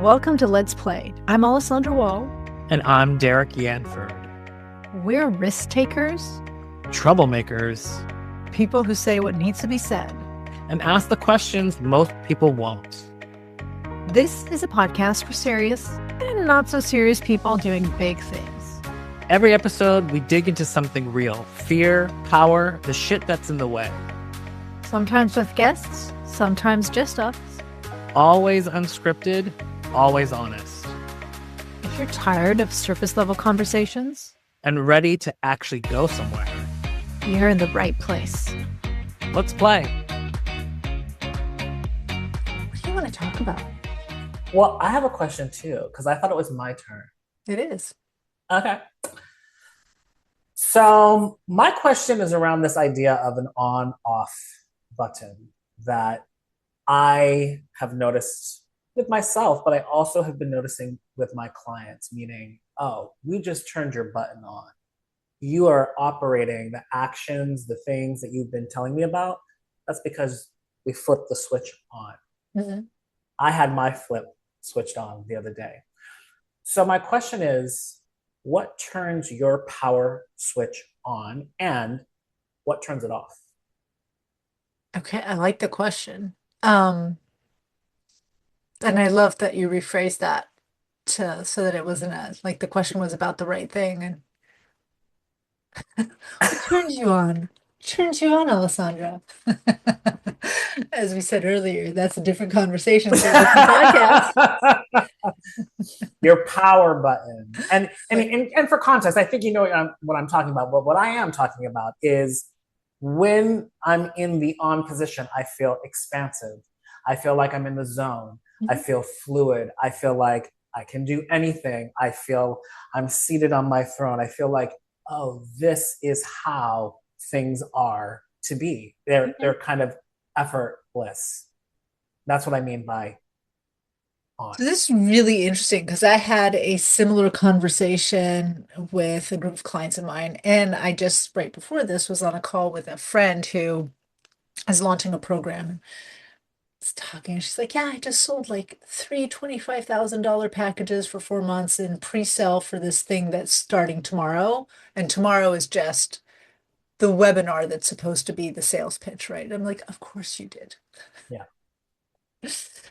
Welcome to Let's Play. I'm Alessandra Wall. And I'm Derek Yanford. We're risk takers, Troublemakers, people who say what needs to be said, and ask the questions most people won't. This is a podcast for serious and not so serious people doing big things. Every episode, we dig into something real. Fear, power, the shit that's in the way. Sometimes with guests, sometimes just us. Always unscripted, always honest. If you're tired of surface level conversations and ready to actually go somewhere, you're in the right place. Let's play. What do you want to talk about? Well, I have a question too, because I thought it was my turn. It is. Okay. So my question is around this idea of an on-off button that I have noticed with myself, but I also have been noticing with my clients, meaning, oh, we just turned your button on. You are operating the actions, the things that you've been telling me about. That's because we flipped the switch on. Mm-hmm. I had my flip switched on the other day. So my question is, what turns your power switch on and what turns it off? Okay, I like the question. And I love that you rephrased that so that it wasn't like the question was about the right thing. And what turns you on? Turns you on, Alessandra. As we said earlier, that's a different conversation. So podcast. Your power button. And for context, I think you know what I'm talking about. But what I am talking about is when I'm in the on position, I feel expansive. I feel like I'm in the zone. I feel fluid. I feel like I can do anything. I feel I'm seated on my throne. I feel like, oh, this is how things are to be. They're kind of effortless. That's what I mean by on. So this is really interesting because I had a similar conversation with a group of clients of mine, and I just right before this was on a call with a friend who is launching a program. Was talking, and she's like, "Yeah, I just sold like three $25,000 packages for 4 months in pre-sale for this thing that's starting tomorrow, and tomorrow is just the webinar that's supposed to be the sales pitch, right?" I'm like, "Of course you did." Yeah.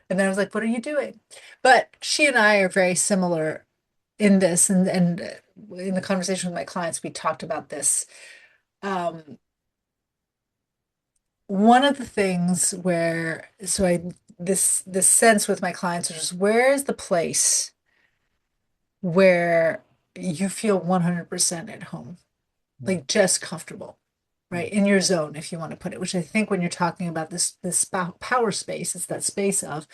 And then I was like, "What are you doing?" But she and I are very similar in this, and in the conversation with my clients, we talked about this. One of the things where, so I this sense with my clients is just where is the place where you feel 100% at home, like just comfortable, right? In your zone, if you want to put it, which I think when you're talking about this power space, it's that space of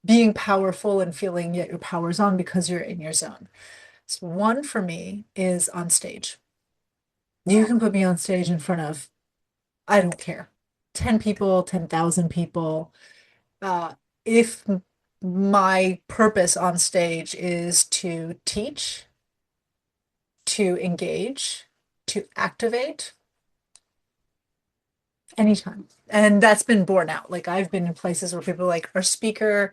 being powerful and feeling yet your power is on because you're in your zone. So one for me is on stage. You can put me on stage in front of, I don't care, 10 people, 10,000 people. If my purpose on stage is to teach, to engage, to activate, anytime. And that's been borne out. Like I've been in places where people are like, our speaker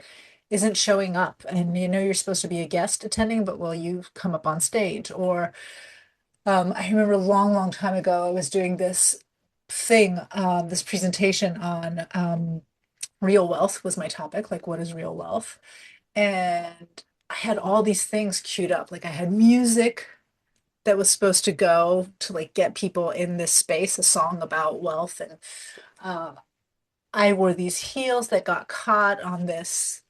isn't showing up, and you know you're supposed to be a guest attending, but will you come up on stage? Or I remember a long, long time ago, I was doing this thing, this presentation on real wealth was my topic, like what is real wealth? And I had all these things queued up. Like I had music that was supposed to go to like get people in this space, a song about wealth. And uh, I wore these heels that got caught on this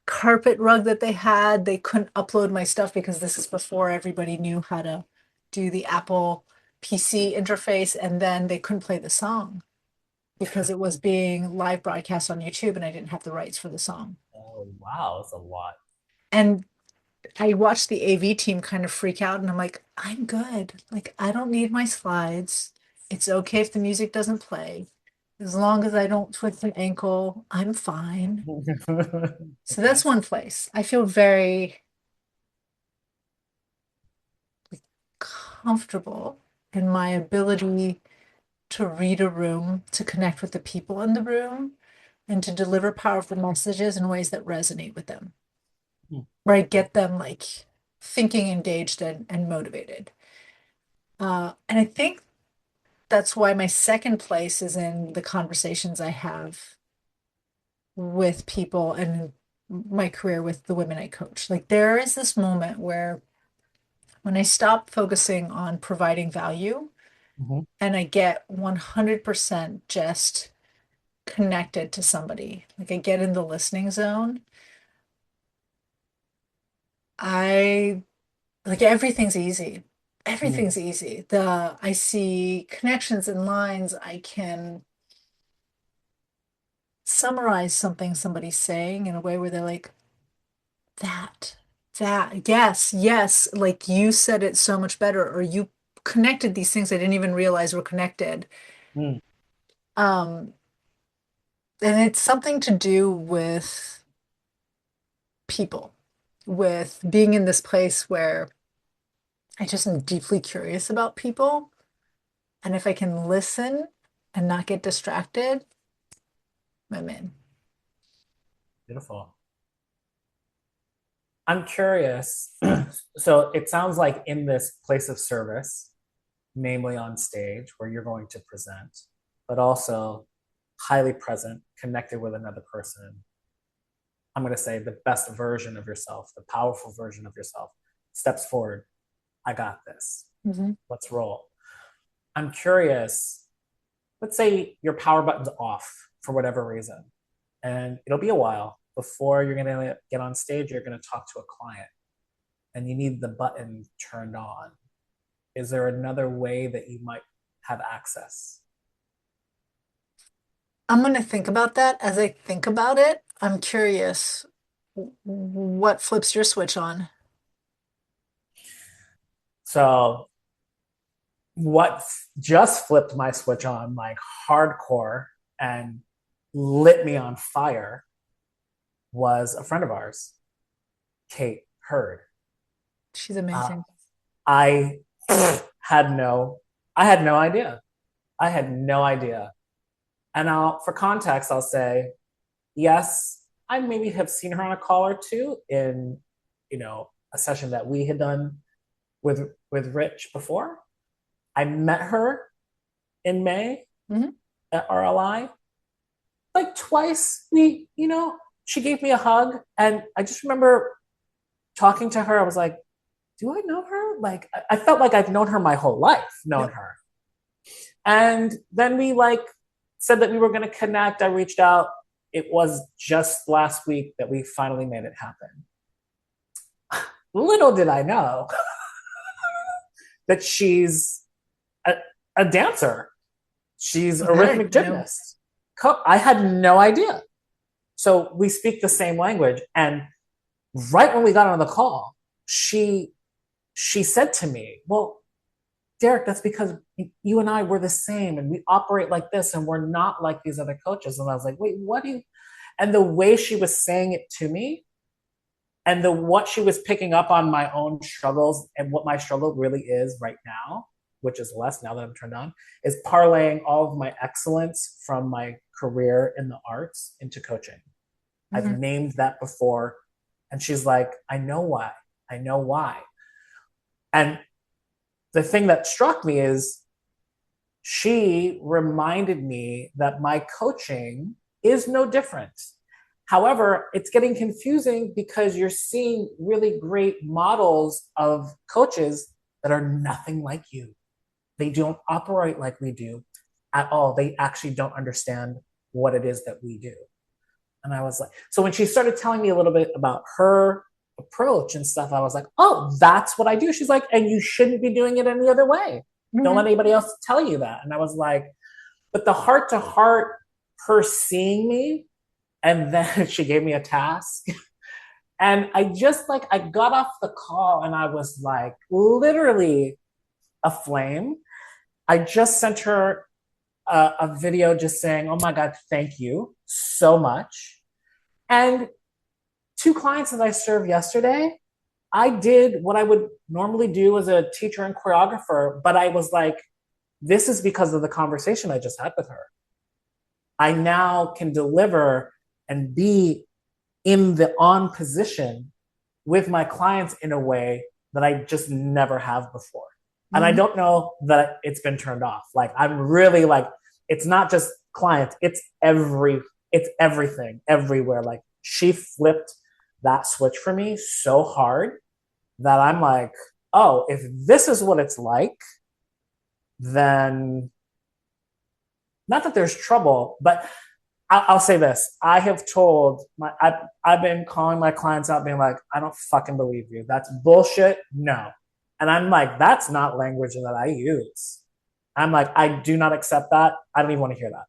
carpet rug that they had. They couldn't upload my stuff because this is before everybody knew how to do the Apple PC interface. And then they couldn't play the song because it was being live broadcast on YouTube and I didn't have the rights for the song. Oh, wow. That's a lot. And I watched the AV team kind of freak out, and I'm like, I'm good. Like, I don't need my slides. It's okay if the music doesn't play. As long as I don't twist an ankle, I'm fine. So that's one place. I feel very comfortable in my ability to read a room, to connect with the people in the room, and to deliver powerful messages in ways that resonate with them. Hmm. right? Get them like thinking, engaged, and motivated. And I think that's why my second place is in the conversations I have with people and my career with the women I coach. Like there is this moment where when I stop focusing on providing value Mhm. and I get 100% just connected to somebody, like I get in the listening zone, I like everything's easy. Mm. Everything's easy. I see connections and lines. I can summarize something somebody's saying in a way where they're like, that, yes, yes, like you said it so much better, or you connected these things I didn't even realize were connected. Mm. Um, and it's something to do with people, with being in this place where I just am deeply curious about people. And if I can listen and not get distracted, I'm in. Beautiful. I'm curious. So it sounds like in this place of service, namely on stage where you're going to present, but also highly present, connected with another person. I'm going to say the best version of yourself, the powerful version of yourself steps forward. I got this. Mhm. Let's roll. I'm curious. Let's say your power button's off for whatever reason, and it'll be a while before you're going to get on stage. You're going to talk to a client and you need the button turned on. Is there another way that you might have access? I'm going to think about that. As I think about it, I'm curious what flips your switch on? So, what just flipped my switch on like hardcore and lit me on fire was a friend of ours, Kate Hurd. She's Uh, amazing. I had no, I had no idea. I had no idea. And for context, I'll say, yes, I maybe have seen her on a call or two in, a session that we had done with Rich before. I met her in May Mhm. at RLI. Like twice, she gave me a hug, and I just remember talking to her. I was like, "Do I know her?" Like, I felt like I've known her my whole life, known Yep. her. And then we like said that we were going to connect. I reached out. It was just last week that we finally made it happen. Little did I know that she's a, a dancer. She's a Okay. rhythmic gymnast. I had no idea. So we speak the same language. And right when we got on the call, she she said to me, "Well, Derek, that's because you and I were the same and we operate like this and we're not like these other coaches." And I was like, "Wait, what do you?" And the way she was saying it to me and the what she was picking up on my own struggles and what my struggle really is right now, which is less now that I'm turned on, is parlaying all of my excellence from my career in the arts into coaching. I've Mhm. named that before. And she's like, "I know why. I know why." And the thing that struck me is she reminded me that my coaching is no different. However, it's getting confusing because you're seeing really great models of coaches that are nothing like you. They don't operate like we do at all. They actually don't understand what it is that we do. And I was like, so when she started telling me a little bit about her approach and stuff, I was like, oh, that's what I do. She's like, and you shouldn't be doing it any other way. Don't let Mhm. anybody else tell you that. And I was like, but the heart to heart, her seeing me, and then she gave me a task. And I just like, I got off the call and I was like, literally aflame. I just sent her a video just saying, oh my God, thank you so much. And two clients that I served yesterday, I did what I would normally do as a teacher and choreographer, but I was like, this is because of the conversation I just had with her. I now can deliver and be in the on position with my clients in a way that I just never have before. And I Mhm. don't know that it's been turned off. Like I'm really like, it's not just clients, it's everything, everywhere. Like she flipped that switch for me so hard that I'm like, oh, if this is what it's like, then not that there's trouble, but I'll say this. I have told I've been calling my clients out, being like, I don't fucking believe you. That's bullshit. No. And I'm like, that's not language that I use. I'm like, I do not accept that. I don't even want to hear that.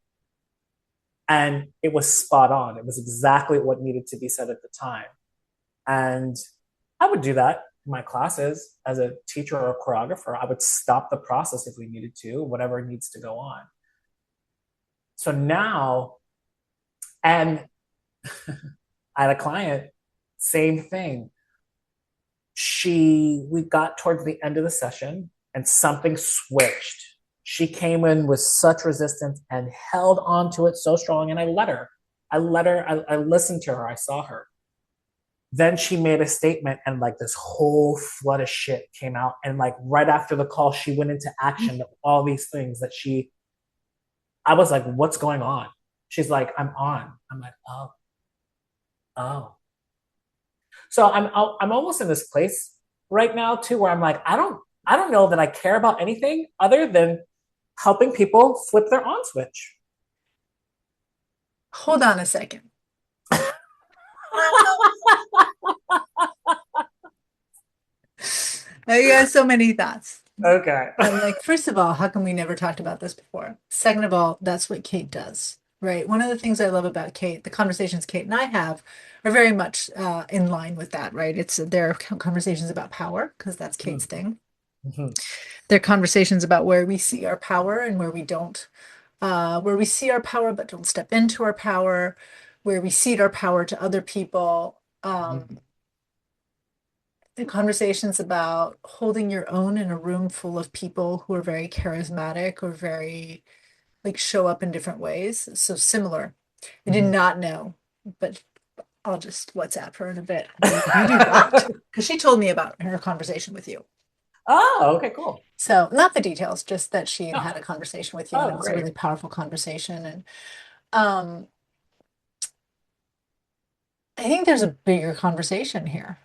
And it was spot on. It was exactly what needed to be said at the time. And I would do that in my classes as a teacher or a choreographer. I would stop the process if we needed to, whatever needs to go on. So now, and I had a client, same thing. We got towards the end of the session and something switched. She came in with such resistance and held on to it so strong. And I listened to her, I saw her. Then she made a statement and like this whole flood of shit came out. And like right after the call, she went into action, all these things that I was like, what's going on? She's like, I'm on. I'm like, oh, oh. So I'm almost in this place right now too, where I'm like, I don't know that I care about anything other than helping people flip their on switch. Hold on a second. I got so many thoughts. Okay. I'm like, first of all, how come we never talked about this before? Second of all, that's what Kate does, right? One of the things I love about Kate, the conversations Kate and I have are very much in line with that, right? There are conversations about power because that's Kate's thing. Mhm. They're conversations about where we see our power and where we don't, where we see our power but don't step into our power, where we cede our power to other people. The conversations about holding your own in a room full of people who are very charismatic or very like show up in different ways. So similar. I did Mhm. not know, but I'll just WhatsApp her in a bit. You do that because she told me about her conversation with you. Oh, okay, cool. So not the details, just that she had Oh, had a conversation with you and oh, it was a great. really powerful conversation. And um, I think there's a bigger conversation here.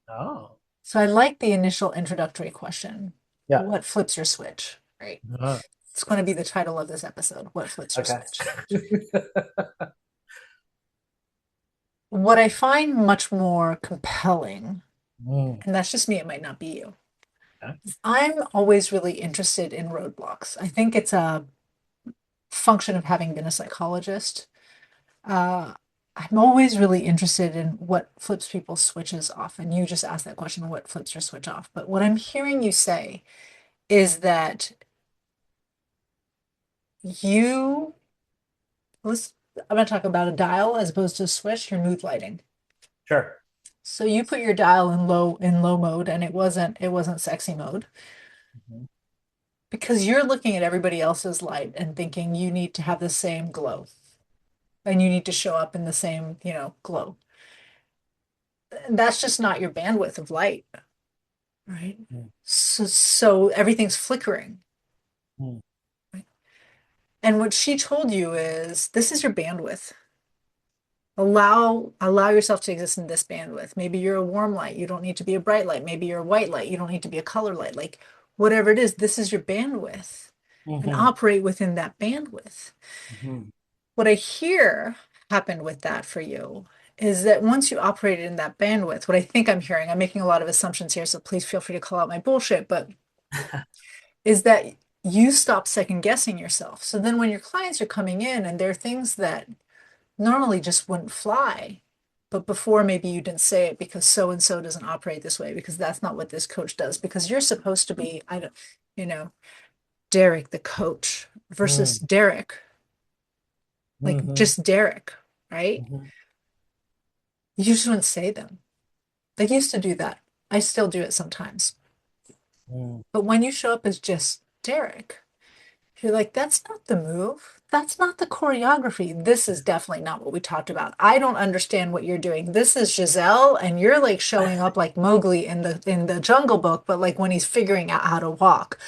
Oh, So I like the initial introductory question. yeah. What flips your switch? Right. Uh, It's going to be the title of this episode. What flips your okay. switch? What I find much more compelling, Mm, and that's just me, it might not be you. okay. I'm always really interested in roadblocks. I think it's a function of having been a psychologist. Uh, I'm always really interested in what flips people's switches off. And you just asked that question, what flips your switch off? But what I'm hearing you say is that you, let's, I'm going to talk about a dial as opposed to a switch, your mood lighting. Sure. So you put your dial in low mode and it wasn't sexy mode Mhm. because you're looking at everybody else's light and thinking you need to have the same glow and you need to show up in the same, glow. That's just not your bandwidth of light, right? Mm, So everything's flickering. mm, Right? And what she told you is this is your bandwidth. Allow yourself to exist in this bandwidth. Maybe you're a warm light. You don't need to be a bright light. Maybe you're a white light. You don't need to be a color light. Like whatever it is, this is your bandwidth and mhm, operate within that bandwidth. mhm, What I hear happened with that for you is that once you operated in that bandwidth, what I think I'm hearing, I'm making a lot of assumptions here, so please feel free to call out my bullshit, but is that you stop second guessing yourself. So then when your clients are coming in and there are things that normally just wouldn't fly. But before, maybe you didn't say it because so and so doesn't operate this way, because that's not what this coach does. Because you're supposed to be, I don't, you know, Derek, the coach, versus mm, Derek, like mhm, just Derek, right? mhm, You just wouldn't say them. They used to do that. I still do it sometimes. mm, But when you show up as just Derek, you're like, that's not the move. that's not the choreography. This is definitely not what we talked about. I don't understand what you're doing. This is Giselle, and you're like showing up like Mowgli in the Jungle Book, but like when he's figuring out how to walk.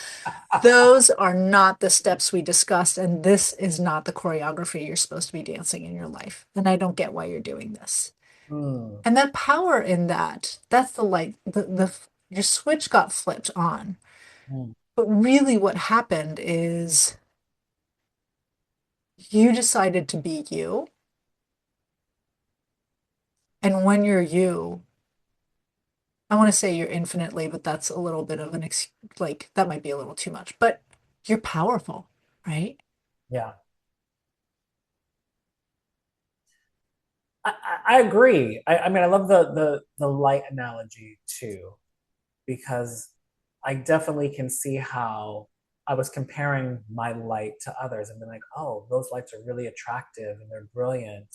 Those are not the steps we discussed, and this is not the choreography you're supposed to be dancing in your life. And I don't get why you're doing this. Hmm. And that power in that, that's the light, the your switch got flipped on. Hmm. But really what happened is you decided to be you. And when you're you, I want to say you're infinitely, but that's a little bit of an like that might be a little too much, but you're powerful, right? Yeah. I agree. I mean, I love the light analogy too, because I definitely can see how I was comparing my light to others and been like, oh, those lights are really attractive and they're brilliant.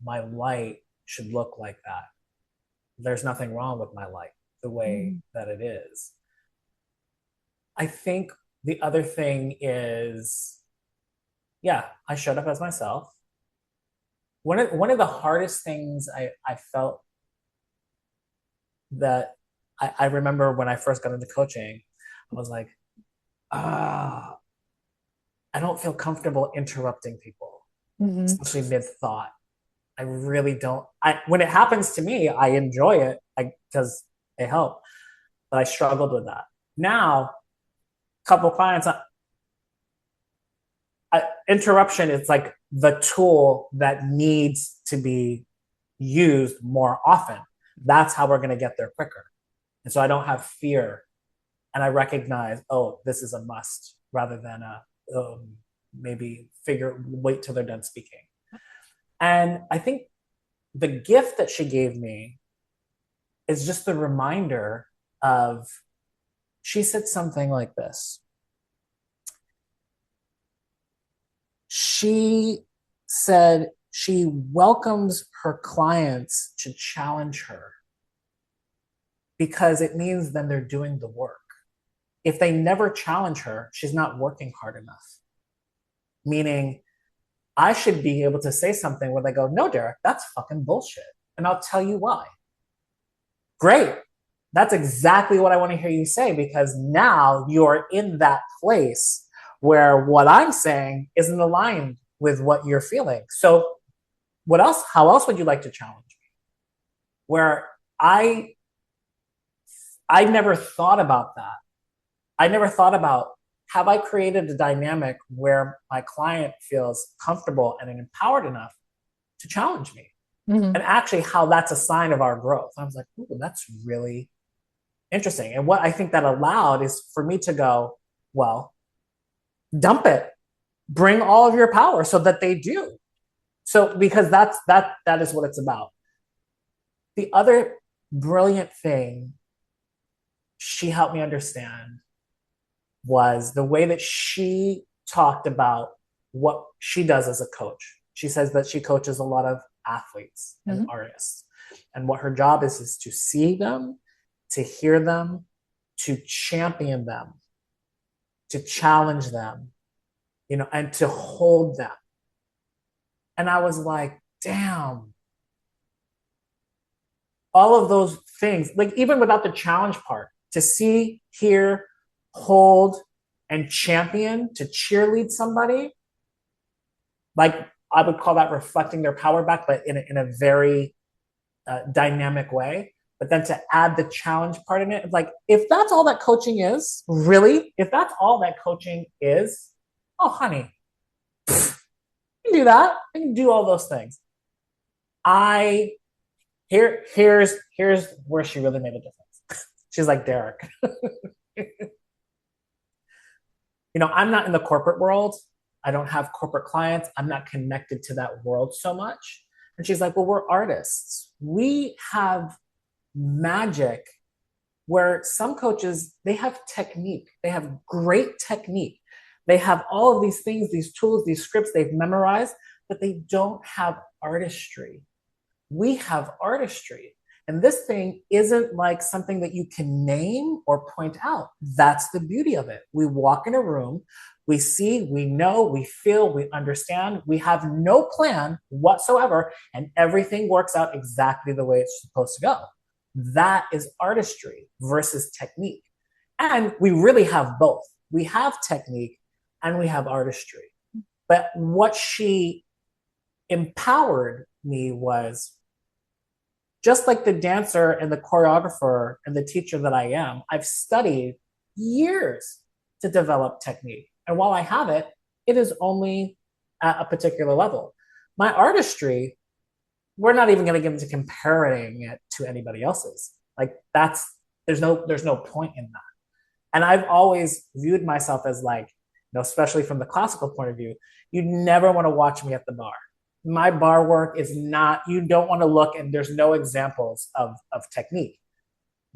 My light should look like that. There's nothing wrong with my light the way Mhm. that it is. I think the other thing is, yeah, I showed up as myself. One of the hardest things I felt that I remember when I first got into coaching, I was like, ah, I don't feel comfortable interrupting people, Mhm. especially mid thought. I really don't. I when it happens to me, I enjoy it because it helped, but I struggled with that. Now, a couple of clients, interruption is like the tool that needs to be used more often. That's how we're going to get there quicker. And so I don't have fear, and I recognize, oh, this is a must rather than a maybe figure wait till they're done speaking. And I think the gift that she gave me is just the reminder of, she said something like this. She said she welcomes her clients to challenge her because it means then they're doing the work. If they never challenge her, she's not working hard enough. Meaning, I should be able to say something where they go, no, Derek, that's fucking bullshit. And I'll tell you why. Great. That's exactly what I want to hear you say, because now you're in that place where what I'm saying isn't aligned with what you're feeling. So, what else? How else would you like to challenge me? Where I I never thought about that. I never thought about, have I created a dynamic where my client feels comfortable and empowered enough to challenge me? Mhm. And actually, how that's a sign of our growth. I was like, ooh, that's really interesting. And what I think that allowed is for me to go, well, dump it, bring all of your power so that they do. So because that is what it's about. The other brilliant thing she helped me understand was the way that she talked about what she does as a coach. She says that she coaches a lot of athletes and Mhm. artists. And what her job is to see them, to hear them, to champion them, to challenge them, and to hold them. And I was like, damn, all of those things, like even without the challenge part, to see, hear, hold, and champion, to cheerlead somebody, like I would call that reflecting their power back, but in a very dynamic way. But then to add the challenge part in it, like if that's all that coaching is, really, if that's all that coaching is, oh honey, you can do that. You can do all those things. I here's where she really made a difference. She's like, Derek, I'm not in the corporate world. I don't have corporate clients. I'm not connected to that world so much. And she's like, well, we're artists. We have magic where some coaches, they have technique. They have great technique. They have all of these things, these tools, these scripts they've memorized, but they don't have artistry. We have artistry. And this thing isn't like something that you can name or point out. That's the beauty of it. We walk in a room, We see, we know, we feel, we understand. We have no plan whatsoever, and everything works out exactly the way it's supposed to go. That is artistry versus technique. And we really have both. We have technique and we have artistry. But what she empowered me was just like the dancer and the choreographer and the teacher that I am, I've studied years to develop technique. And while I have it, it is only at a particular level. My artistry, we're not even going to get into comparing it to anybody else's. Like that's there's no point in that. And I've always viewed myself as like, especially from the classical point of view, you never want to watch me at the bar. My bar work is not, you don't want to look and there's no examples of technique.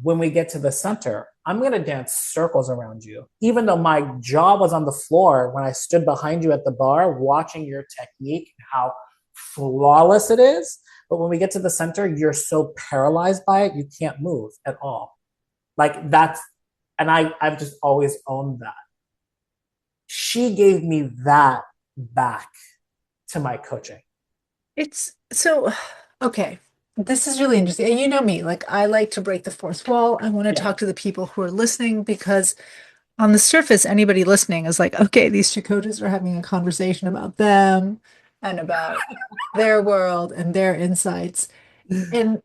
When we get to the center, I'm going to dance circles around you. Even though my jaw was on the floor when I stood behind you at the bar, watching your technique, how flawless it is. But when we get to the center, you're so paralyzed by it, you can't move at all. Like that's, and I've just always owned that. She gave me that back to my coaching. It's so okay. This is really interesting. And you know me, like I like to break the fourth wall. I want to Yeah. talk to the people who are listening because on the surface, anybody listening is like, okay, these two coaches are having a conversation about them and about their world and their insights. And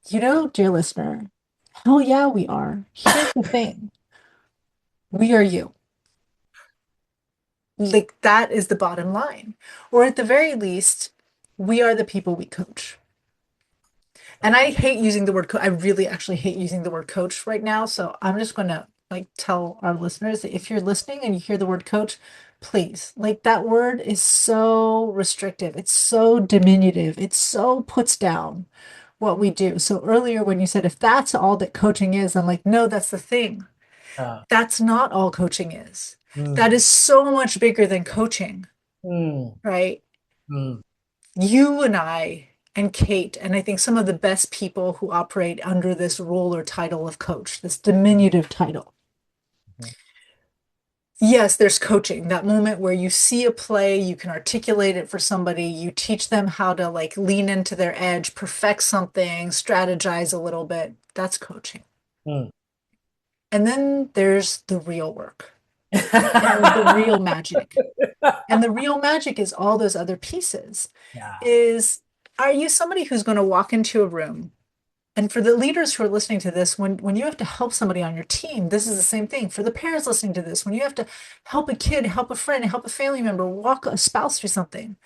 dear listener, hell yeah, we are. Here's the thing. We are you. Like that is the bottom line. Or at the very least, we are the people we coach. And I hate using the word I really actually hate using the word coach right now. So I'm just going to like tell our listeners that if you're listening and you hear the word coach, please, like that word is so restrictive. It's so diminutive. It so puts down what we do. So earlier when you said if that's all that coaching is, I'm like, no, that's the thing. Uh, That's not all coaching is. That mm, is so much bigger than coaching, mm, right? mm, You and I and Kate, and I think some of the best people who operate under this role or title of coach, this diminutive title. mm, Yes, there's coaching, that moment where you see a play, you can articulate it for somebody, you teach them how to like lean into their edge, perfect something, strategize a little bit. That's coaching. mm. And then there's the real work and the real magic. And the real magic is all those other pieces. Yeah. Is are you somebody who's going to walk into a room? And for the leaders who are listening to this, when you have to help somebody on your team, this is the same thing. For the parents listening to this, when you have to help a kid, help a friend, help a family member, walk a spouse through something,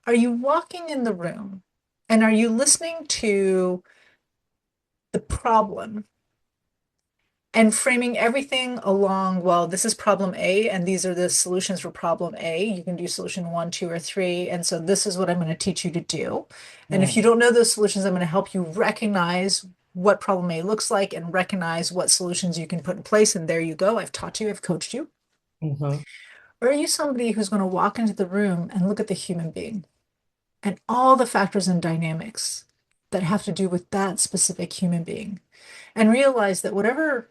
are you walking in the room and are you listening to the problem and framing everything along, well, this is problem A, and these are the solutions for problem A. You can do solution one, two, or three. And so this is what I'm going to teach you to do. And if you Mm, don't know those solutions, I'm going to help you recognize what problem A looks like and recognize what solutions you can put in place. And there you go. I've taught you, I've coached you. mhm, Or are you somebody who's going to walk into the room and look at the human being and all the factors and dynamics that have to do with that specific human being? And realize that whatever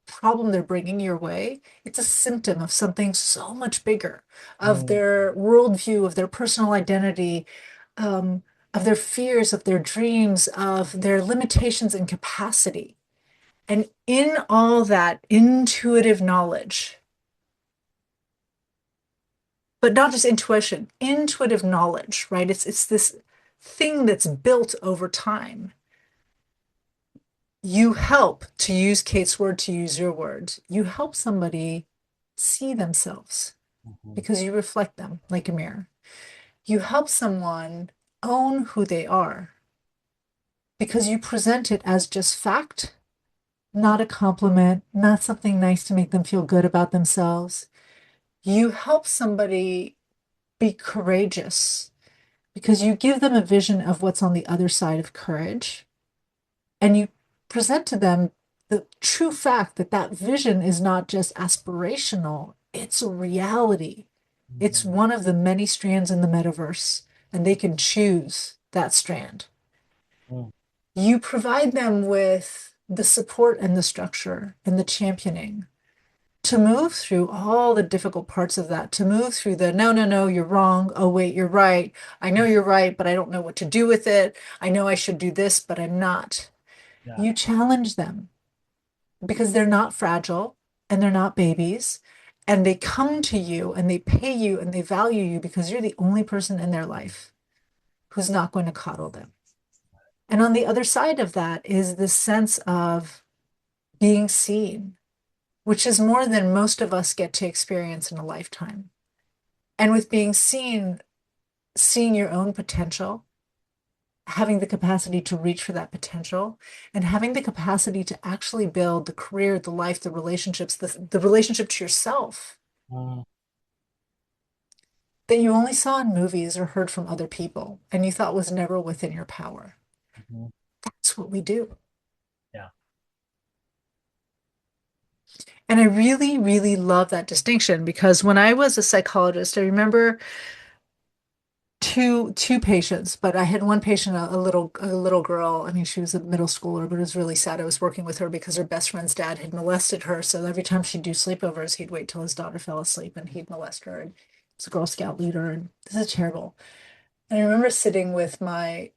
problem they're bringing your way, it's a symptom of something so much bigger, of mm, their worldview, of their personal identity, um, of their fears, of their dreams, of their limitations and capacity. And in all that intuitive knowledge, but not just intuition, intuitive knowledge, right? It's this thing that's built over time. You help, to use Kate's word, to use your word, you help somebody see themselves mhm, because you reflect them like a mirror. You help someone own who they are because you present it as just fact, not a compliment, not something nice to make them feel good about themselves. You help somebody be courageous because you give them a vision of what's on the other side of courage and you present to them the true fact that that vision is not just aspirational, it's a reality. It's mhm, one of the many strands in the metaverse, and they can choose that strand. mm, You provide them with the support and the structure and the championing to move through all the difficult parts of that, to move through the no, no, no, you're wrong. Oh, wait, you're right. I know you're right, but I don't know what to do with it. I know I should do this, but I'm not. Yeah. You challenge them because they're not fragile and they're not babies. And they come to you and they pay you and they value you because you're the only person in their life who's not going to coddle them. And on the other side of that is this sense of being seen, which is more than most of us get to experience in a lifetime. And with being seen, seeing your own potential, having the capacity to reach for that potential, and having the capacity to actually build the career, the life, the relationships, the relationship to yourself Mm-hmm. that you only saw in movies or heard from other people and you thought was never within your power. That's what we do. Yeah. And I really, really love that distinction because when I was a psychologist, I remember two patients, but I had one patient, a little girl. I mean, she was a middle schooler, but it was really sad. I was working with her because her best friend's dad had molested her. So every time she'd do sleepovers, he'd wait till his daughter fell asleep and he'd molest her. And he was a Girl Scout leader, and this is terrible. And I remember sitting with my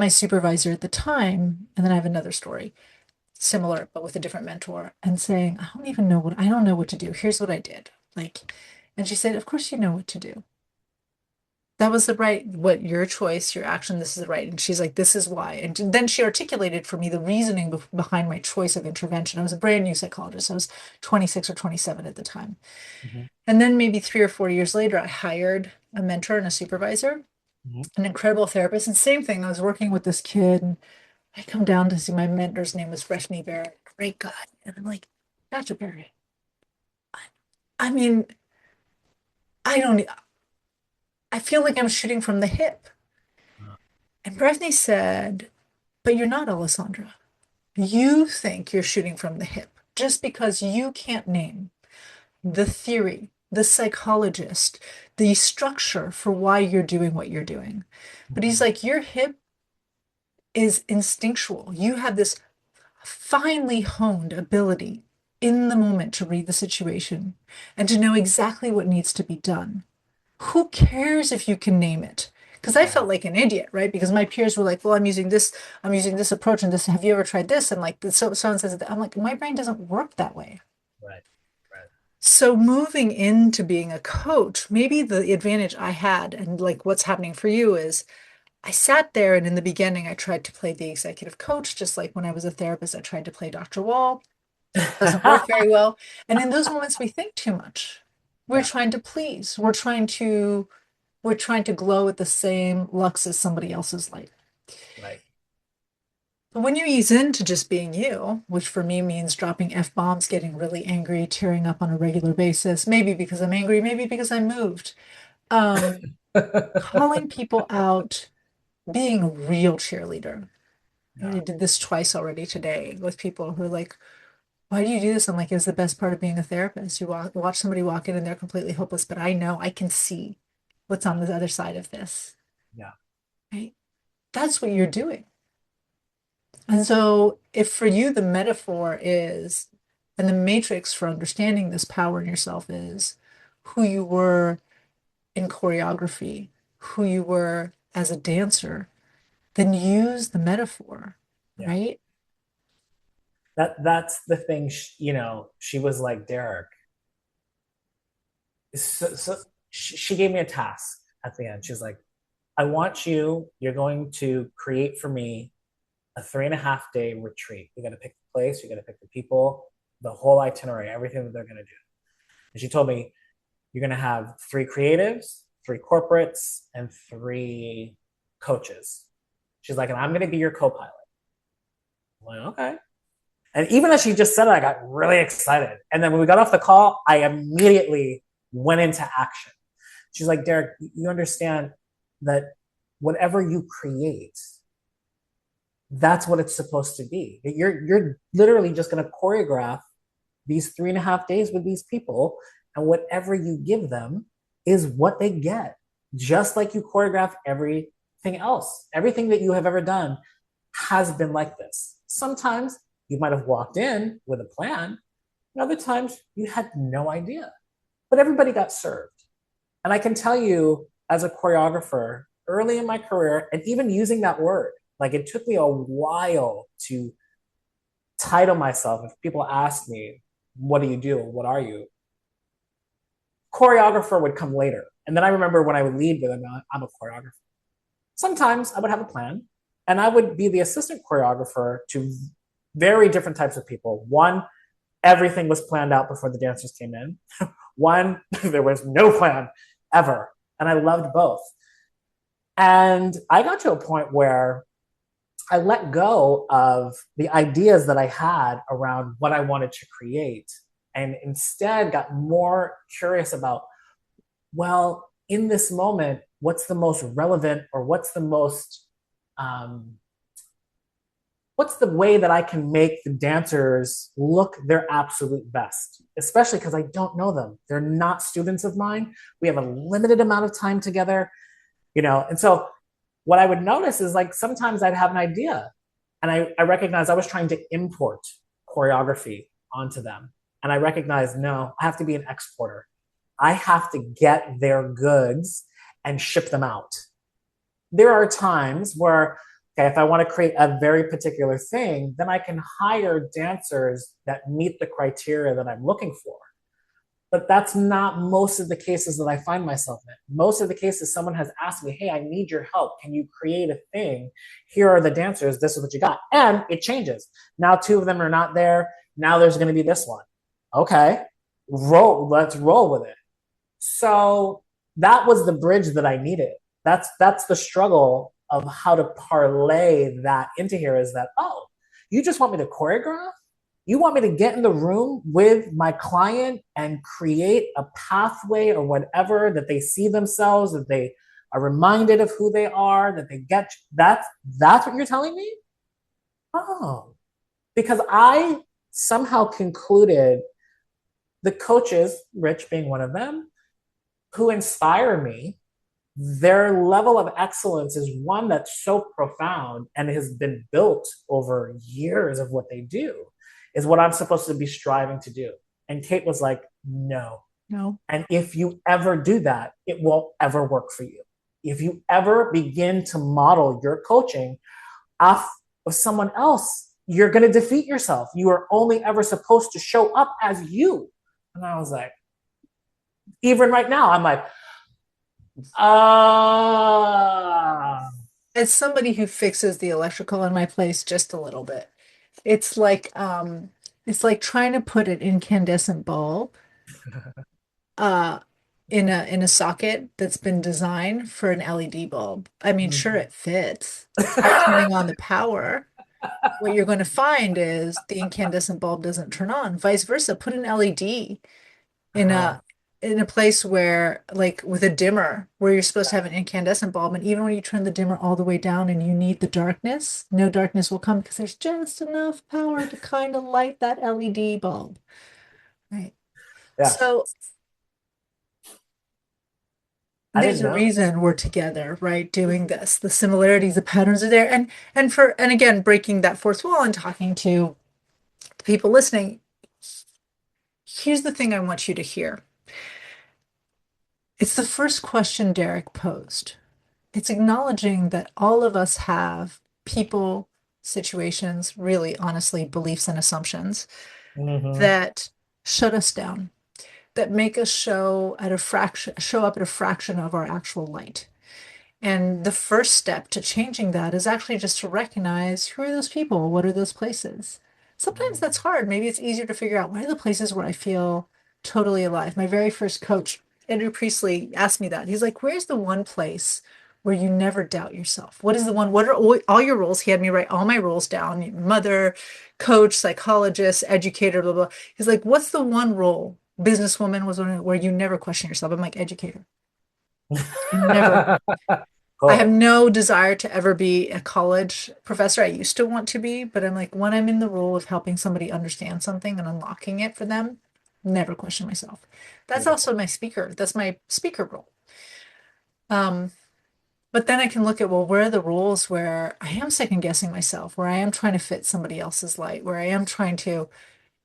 supervisor at the time, and then I have another story similar, but with a different mentor, and saying, I don't know what to do. Here's what I did. Like, and she said, of course you know what to do. That was the right, what your choice, your action, this is the right. And she's like, this is why. And then she articulated for me the reasoning behind my choice of intervention. I was a brand new psychologist. I was 26 or 27 at the time. Mm-hmm. And then maybe 3 or 4 years later, I hired a mentor and a supervisor, Mm-hmm. an incredible therapist. And same thing, I was working with this kid, and I come down to see my mentor's name was Reshni Barrett, great guy. And I'm like, Dr. Barrett, I mean, I don't, I feel like I'm shooting from the hip. And Breffney said, but you're not, Alessandra. You think you're shooting from the hip just because you can't name the theory, the psychologist, the structure for why you're doing what you're doing. But he's like, your hip is instinctual. You have this finely honed ability in the moment to read the situation and to know exactly what needs to be done. Who cares if you can name it? Because I Right. felt like an idiot, right? Because my peers were like, well, I'm using this approach and this, have you ever tried this? And like, so and says that. I'm like, my brain doesn't work that way. Right. Right. So moving into being a coach, maybe the advantage I had and like what's happening for you is I sat there and in the beginning I tried to play the executive coach, just like when I was a therapist, I tried to play Dr. Wall. Doesn't work very well. And in those moments we think too much. We're Yeah. trying to please. We're trying to glow at the same lux as somebody else's light. Right. But when you ease into just being you, which for me means dropping F-bombs, getting really angry, tearing up on a regular basis, maybe because I'm angry, maybe because I'm moved, um, calling people out, being a real cheerleader. Yeah. I did this twice already today with people who are like, why do you do this? I'm like, it's the best part of being a therapist. You watch somebody walk in and they're completely hopeless, but I know I can see what's on Yeah. the other side of this, Yeah. right? That's what you're doing. And so, if for you the metaphor is, and the matrix for understanding this power in yourself is who you were in choreography, who you were as a dancer, then use the metaphor, Yeah. right? That's the thing. She was like, Derek. So she gave me a task at the end. She's like, you're going to create for me a 3.5 day retreat. You got to pick the place, you got to pick the people, the whole itinerary, everything that they're going to do. And she told me, you're going to have 3 creatives, 3 corporates, and 3 coaches. She's like, and I'm going to be your co pilot. I'm like, okay. And even as she just said it, I got really excited. And then when we got off the call, I immediately went into action. She's like, Derek, you understand that whatever you create, that's what it's supposed to be. You're literally just going to choreograph these 3.5 days with these people, and whatever you give them is what they get. Just like you choreograph everything else, everything that you have ever done has been like this. Sometimes you might have walked in with a plan, And other times you had no idea, but everybody got served. And I can tell you, as a choreographer, early in my career, and even using that word, like it took me a while to title myself. If people ask me, what do you do? What are you? Choreographer would come later. And then I remember when I would lead with them, I'm a choreographer. Sometimes I would have a plan and I would be the assistant choreographer to very different types of people. One, everything was planned out before the dancers came in. One, there was no plan ever. And I loved both. And I got to a point where I let go of the ideas that I had around what I wanted to create and instead got more curious about, well, in this moment, what's the most relevant or um, what's the way that I can make the dancers look their absolute best, especially because I don't know them. They're not students of mine. We have a limited amount of time together, and so what I would notice is like sometimes I'd have an idea and I recognized I was trying to import choreography onto them. And I recognized, no, I have to be an exporter. I have to get their goods and ship them out. There are times where, okay, if I want to create a very particular thing, then I can hire dancers that meet the criteria that I'm looking for. But that's not most of the cases that I find myself in. Most of the cases, someone has asked me, hey, I need your help. Can you create a thing? Here are the dancers. This is what you got. And it changes. Now, two of them are not there. Now there's going to be this one. Okay, let's roll with it. So that was the bridge that I needed. That's the struggle of how to parlay that into here is that, oh, you just want me to choreograph? You want me to get in the room with my client and create a pathway or whatever that they see themselves, that they are reminded of who they are, that they get that's what you're telling me? Oh, because I somehow concluded the coaches, Rich being one of them, who inspire me, their level of excellence is one that's so profound and has been built over years of what they do, is what I'm supposed to be striving to do. And Kate was like, no. No. And if you ever do that, it won't ever work for you. If you ever begin to model your coaching off of someone else, you're going to defeat yourself. You are only ever supposed to show up as you. And I was like, even right now, I'm like, As somebody who fixes the electrical in my place just a little bit, it's like trying to put an incandescent bulb uh in a socket that's been designed for an LED bulb. I mean, sure it fits. By turning on the power, what you're going to find is the incandescent bulb doesn't turn on. Vice versa, put an LED in uh, a place where, like with a dimmer where you're supposed to have an incandescent bulb, and even when you turn the dimmer all the way down and you need the darkness, no darkness will come because there's just enough power to kind of light that LED bulb, right? yeah, So I there's didn't a know. reason we're together, right, doing this. The similarities, the patterns are there. And again, breaking that fourth wall and talking to the people listening, here's the thing I want you to hear. It's the first question Derek posed. It's acknowledging that all of us have people, situations, really honestly, beliefs and assumptions Mm-hmm. that shut us down, that make us show up at a fraction of our actual light. And the first step to changing that is actually just to recognize who are those people? What are those places? Sometimes that's hard. Maybe it's easier to figure out what are the places where I feel totally alive. My very first coach, Andrew Priestley, asked me that. He's like, where's the one place where you never doubt yourself? What is the one? What are all your roles? He had me write all my roles down: mother, coach, psychologist, educator, blah, blah. He's like, what's the one role? Businesswoman was one where you never question yourself. I'm like, educator. I never I have Cool. no desire to ever be a college professor. I used to want to be, but I'm like, when I'm in the role of helping somebody understand something and unlocking it for them, never question myself. That's also Beautiful. my speaker. That's my speaker role. Um, but then I can look at, well, where are the roles where I am second guessing myself, where I am trying to fit somebody else's light, where I am trying to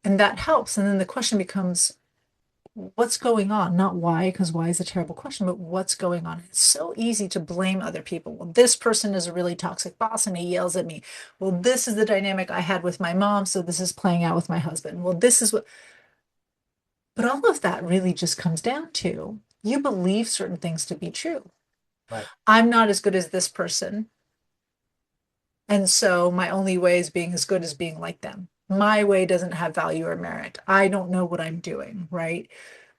And that helps. And then the question becomes, what's going on? Not why, because why is a terrible question, but what's going on? It's so easy to blame other people. Well, this person is a really toxic boss and he yells at me. Well, this is the dynamic I had with my mom, so this is playing out with my husband. Well, this is what, but all of that really just comes down to you believe certain things to be true. Right. I'm not as good as this person. And so my only way is being as good as being like them. My way doesn't have value or merit. I don't know what I'm doing, right?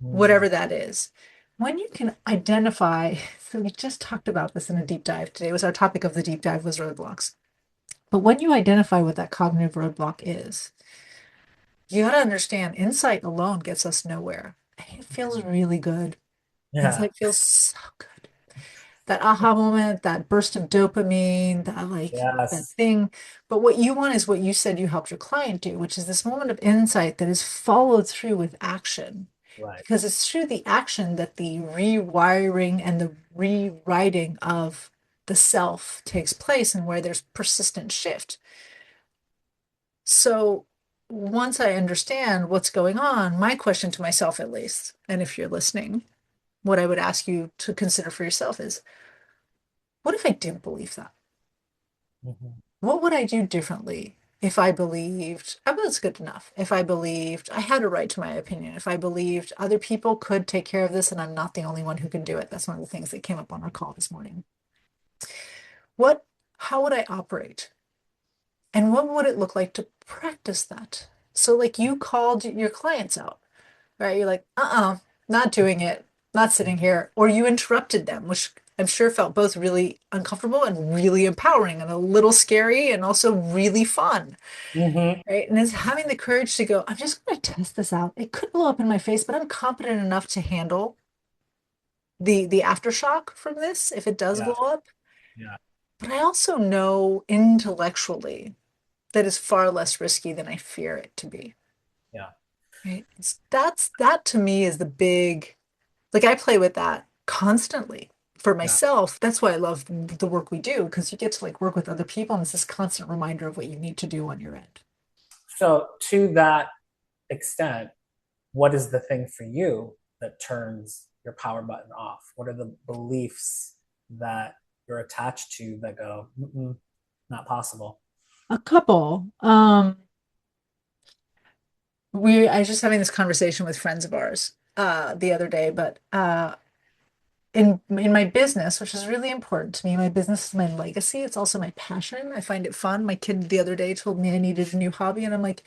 Mm. Whatever that is. When you can identify, so we just talked about this in a deep dive today, was our topic of the deep dive was roadblocks. But when you identify what that cognitive roadblock is, you got to understand insight alone gets us nowhere. It feels really good. Yeah. Insight feels so good. That aha moment, that burst of dopamine, that Yes. thing. But what you want is what you said you helped your client do, which is this moment of insight that is followed through with action. Right. Because it's through the action that the rewiring and the rewriting of the self takes place and where there's persistent shift. So once I understand what's going on, my question to myself, at least, and if you're listening, what I would ask you to consider for yourself is, what if I didn't believe that? Mhm. What would I do differently if I believed I was good enough? If I believed I had a right to my opinion? If I believed other people could take care of this and I'm not the only one who can do it? That's one of the things that came up on our call this morning. What, how would I operate? And what would it look like to practice that? So, like, you called your clients out, right? You're like, not doing it, not sitting here. Or you interrupted them, which I'm sure felt both really uncomfortable and really empowering and a little scary and also really fun, Mhm. right? And it's having the courage to go, I'm just going to test this out. It could blow up in my face, but I'm competent enough to handle the aftershock from this if it does blow Yeah. up. Yeah. But I also know intellectually that is far less risky than I fear it to be. Yeah. Right? That to me is the big, like I play with that constantly for Yeah. myself. That's why I love the work we do, because you get to like work with other people and it's this constant reminder of what you need to do on your end. So to that extent, what is the thing for you that turns your power button off? What are the beliefs that you're attached to that go, mm-mm, not possible? A couple. I was just having this conversation with friends of ours the other day, but in my business, which is really important to me, my business is my legacy. It's also my passion. I find it fun. My kid the other day told me I needed a new hobby, and I'm like,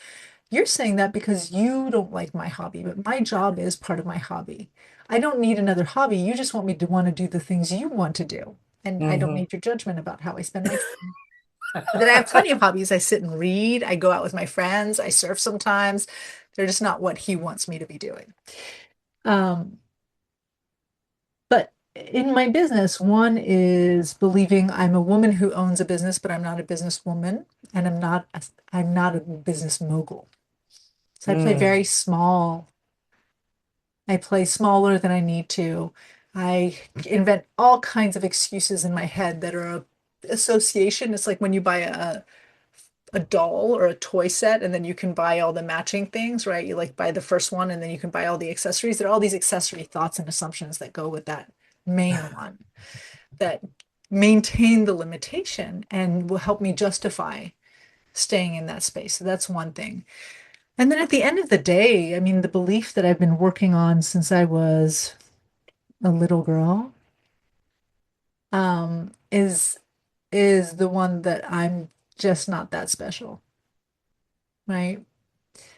you're saying that because you don't like my hobby, but my job is part of my hobby. I don't need another hobby. You just want me to want to do the things you want to do. And I don't Mm-hmm. need your judgment about how I spend my time. But then I have plenty of hobbies. I sit and read. I go out with my friends. I surf sometimes. They're just not what he wants me to be doing. Um, but in my business, one is believing I'm a woman who owns a business, but I'm not a businesswoman, and I'm not a business mogul. So I play Mm. very small. I play smaller than I need to. I invent all kinds of excuses in my head that are a association. It's like when you buy a doll or a toy set and then you can buy all the matching things, right? You like buy the first one and then you can buy all the accessories. There are all these accessory thoughts and assumptions that go with that main one that maintain the limitation and will help me justify staying in that space. So that's one thing. And then at the end of the day, I mean, the belief that I've been working on since I was a little girl, is the one that I'm just not that special, right?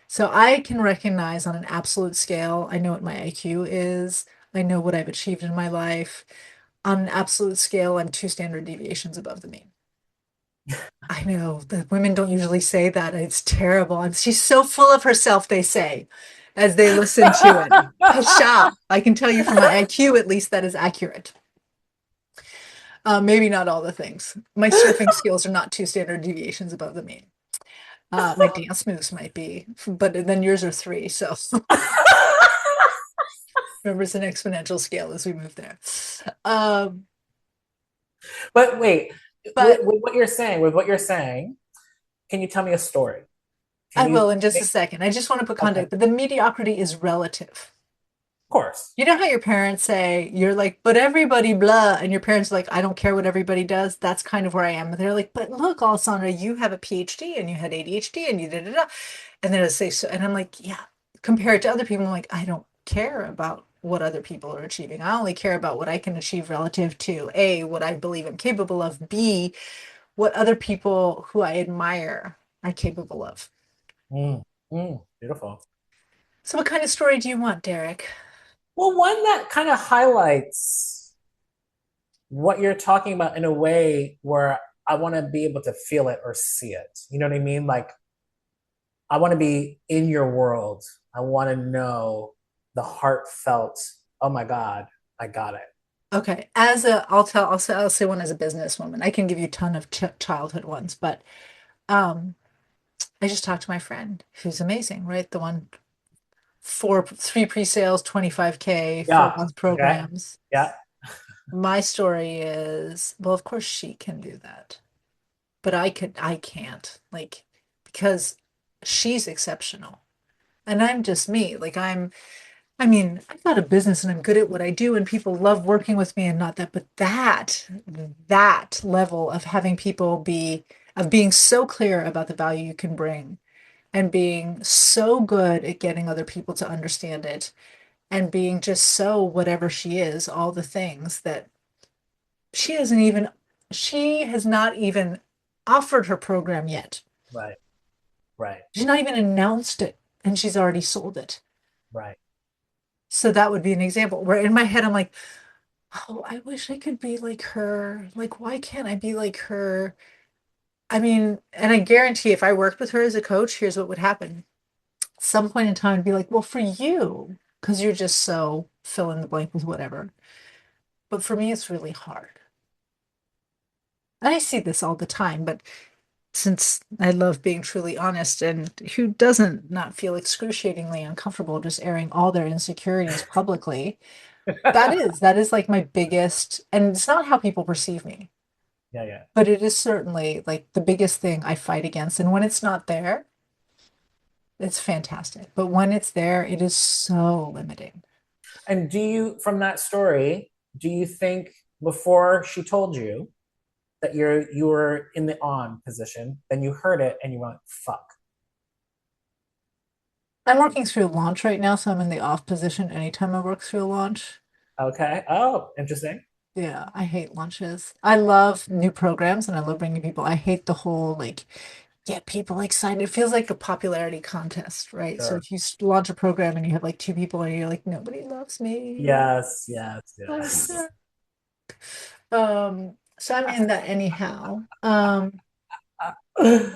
So I can recognize on an absolute scale, I know what my IQ is. I know what I've achieved in my life. On an absolute scale, I'm two standard deviations above the mean. I know that women don't usually say that. It's terrible. She's so full of herself, they say, as they listen to it. Pasha, I can tell you from my IQ, at least that is accurate. Maybe not all the things. My surfing skills are not two standard deviations above the mean. My dance moves might be, but then yours are three. So remember, it's an exponential scale as we move there. Um, But wait, but with what you're saying, can you tell me a story? Can I you? will in just a second. I just want to put Okay, context, but the mediocrity is relative. of course. You know how your parents say, you're like, but everybody blah, and your parents are like, I don't care what everybody does. That's kind of where I am. They're like, but look, Alessandra, you have a PhD and you had ADHD and you da da da. And then I say so, and I'm like, yeah, compared to other people, I'm like, I don't care about what other people are achieving. I only care about what I can achieve relative to A, what I believe I'm capable of, B, what other people who I admire are capable of. Mm, beautiful. So, what kind of story do you want, Derek? Well, one that kind of highlights what you're talking about in a way where I want to be able to feel it or see it. You know what I mean? Like I want to be in your world. I want to know the heartfelt, oh my God, I got it. Okay, I'll say one as a businesswoman. I can give you a ton of ch childhood ones, but um, I just talked to my friend who's amazing, right? The one three pre-sales, 25K, four Yeah. month Okay. programs. Yeah. My story is, well, of course she can do that, but I can't, like, because she's exceptional and I'm just me. I mean, I've got a business and I'm good at what I do and people love working with me and not that, but that level of having people of being so clear about the value you can bring and being so good at getting other people to understand it and being just so whatever she is, all the things that she hasn't even, she has not even offered her program yet. Right. Right. She's not even announced it and she's already sold it. Right. So that would be an example where in my head, I'm like, oh, I wish I could be like her. Like, why can't I be like her? I mean, and I guarantee if I worked with her as a coach, here's what would happen. At some point in time, I'd be like, well, for you, because you're just so fill in the blank with whatever. But for me, it's really hard. And I see this all the time, but since I love being truly honest and who doesn't not feel excruciatingly uncomfortable just airing all their insecurities publicly, that is like my biggest, and it's not how people perceive me. Yeah. Yeah. But it is certainly like the biggest thing I fight against. And when it's not there, it's fantastic. But when it's there, it is so limiting. And do you, from that story, do you think before she told you that you were in the on position, then you heard it and you went, fuck. I'm working through a launch right now, so I'm in the off position anytime I work through a launch. Okay. Oh, interesting. Yeah, I hate lunches. I love new programs and I love bringing people. I hate the whole like get people excited. It feels like a popularity contest, right? So Sure. if you launch a program and you have like two people and you're like, nobody loves me. Yes, yes, I'm yes. sad. So I'm in that anyhow.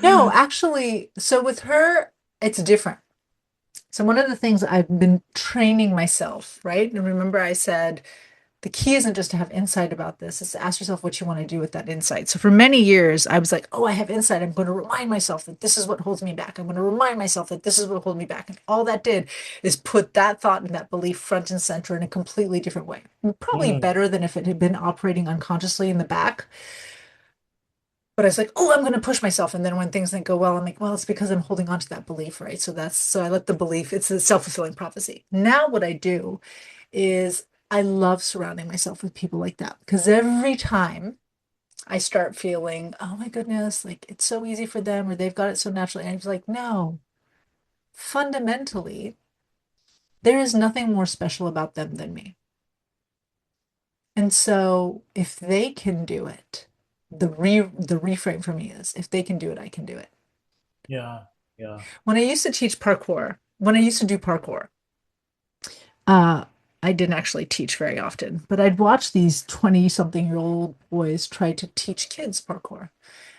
No, actually, so with her, it's different. So one of the things I've been training myself, right? And remember I said the key isn't just to have insight about this, it's to ask yourself what you want to do with that insight. So for many years, I was like, oh, I have insight. I'm going to remind myself that this is what holds me back. I'm going to remind myself that this is what holds me back. And all that did is put that thought and that belief front and center in a completely different way. Probably Mm, better than if it had been operating unconsciously in the back. But I was like, oh, I'm going to push myself. And then when things didn't go well, I'm like, well, it's because I'm holding on to that belief, right? So I let the belief, it's a self-fulfilling prophecy. Now what I do is I love surrounding myself with people like that because every time I start feeling, oh my goodness, like it's so easy for them or they've got it so naturally. And I was like, no, fundamentally, there is nothing more special about them than me. And so if they can do it, the reframe for me is if they can do it, I can do it. yeah, yeah. When I used to teach parkour, when I used to do parkour, uh, I didn't actually teach very often, but I'd watch these 20 something year old boys try to teach kids parkour.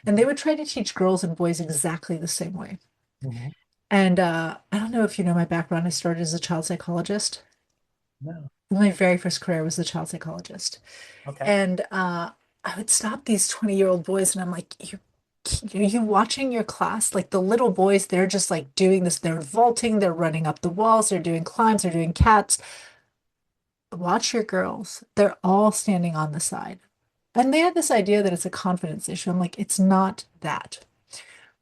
And they would try to teach girls and boys exactly the same way. Mhm. And I don't know if you know my background. I started as a child psychologist. No. My very first career was a child psychologist. Okay. And I would stop these 20-year-old boys and I'm like, are you watching your class? Like the little boys, they're just like doing this. They're vaulting, they're running up the walls, they're doing climbs, they're doing cats. Watch your girls. They're all standing on the side. And they had this idea that it's a confidence issue. I'm like, it's not that.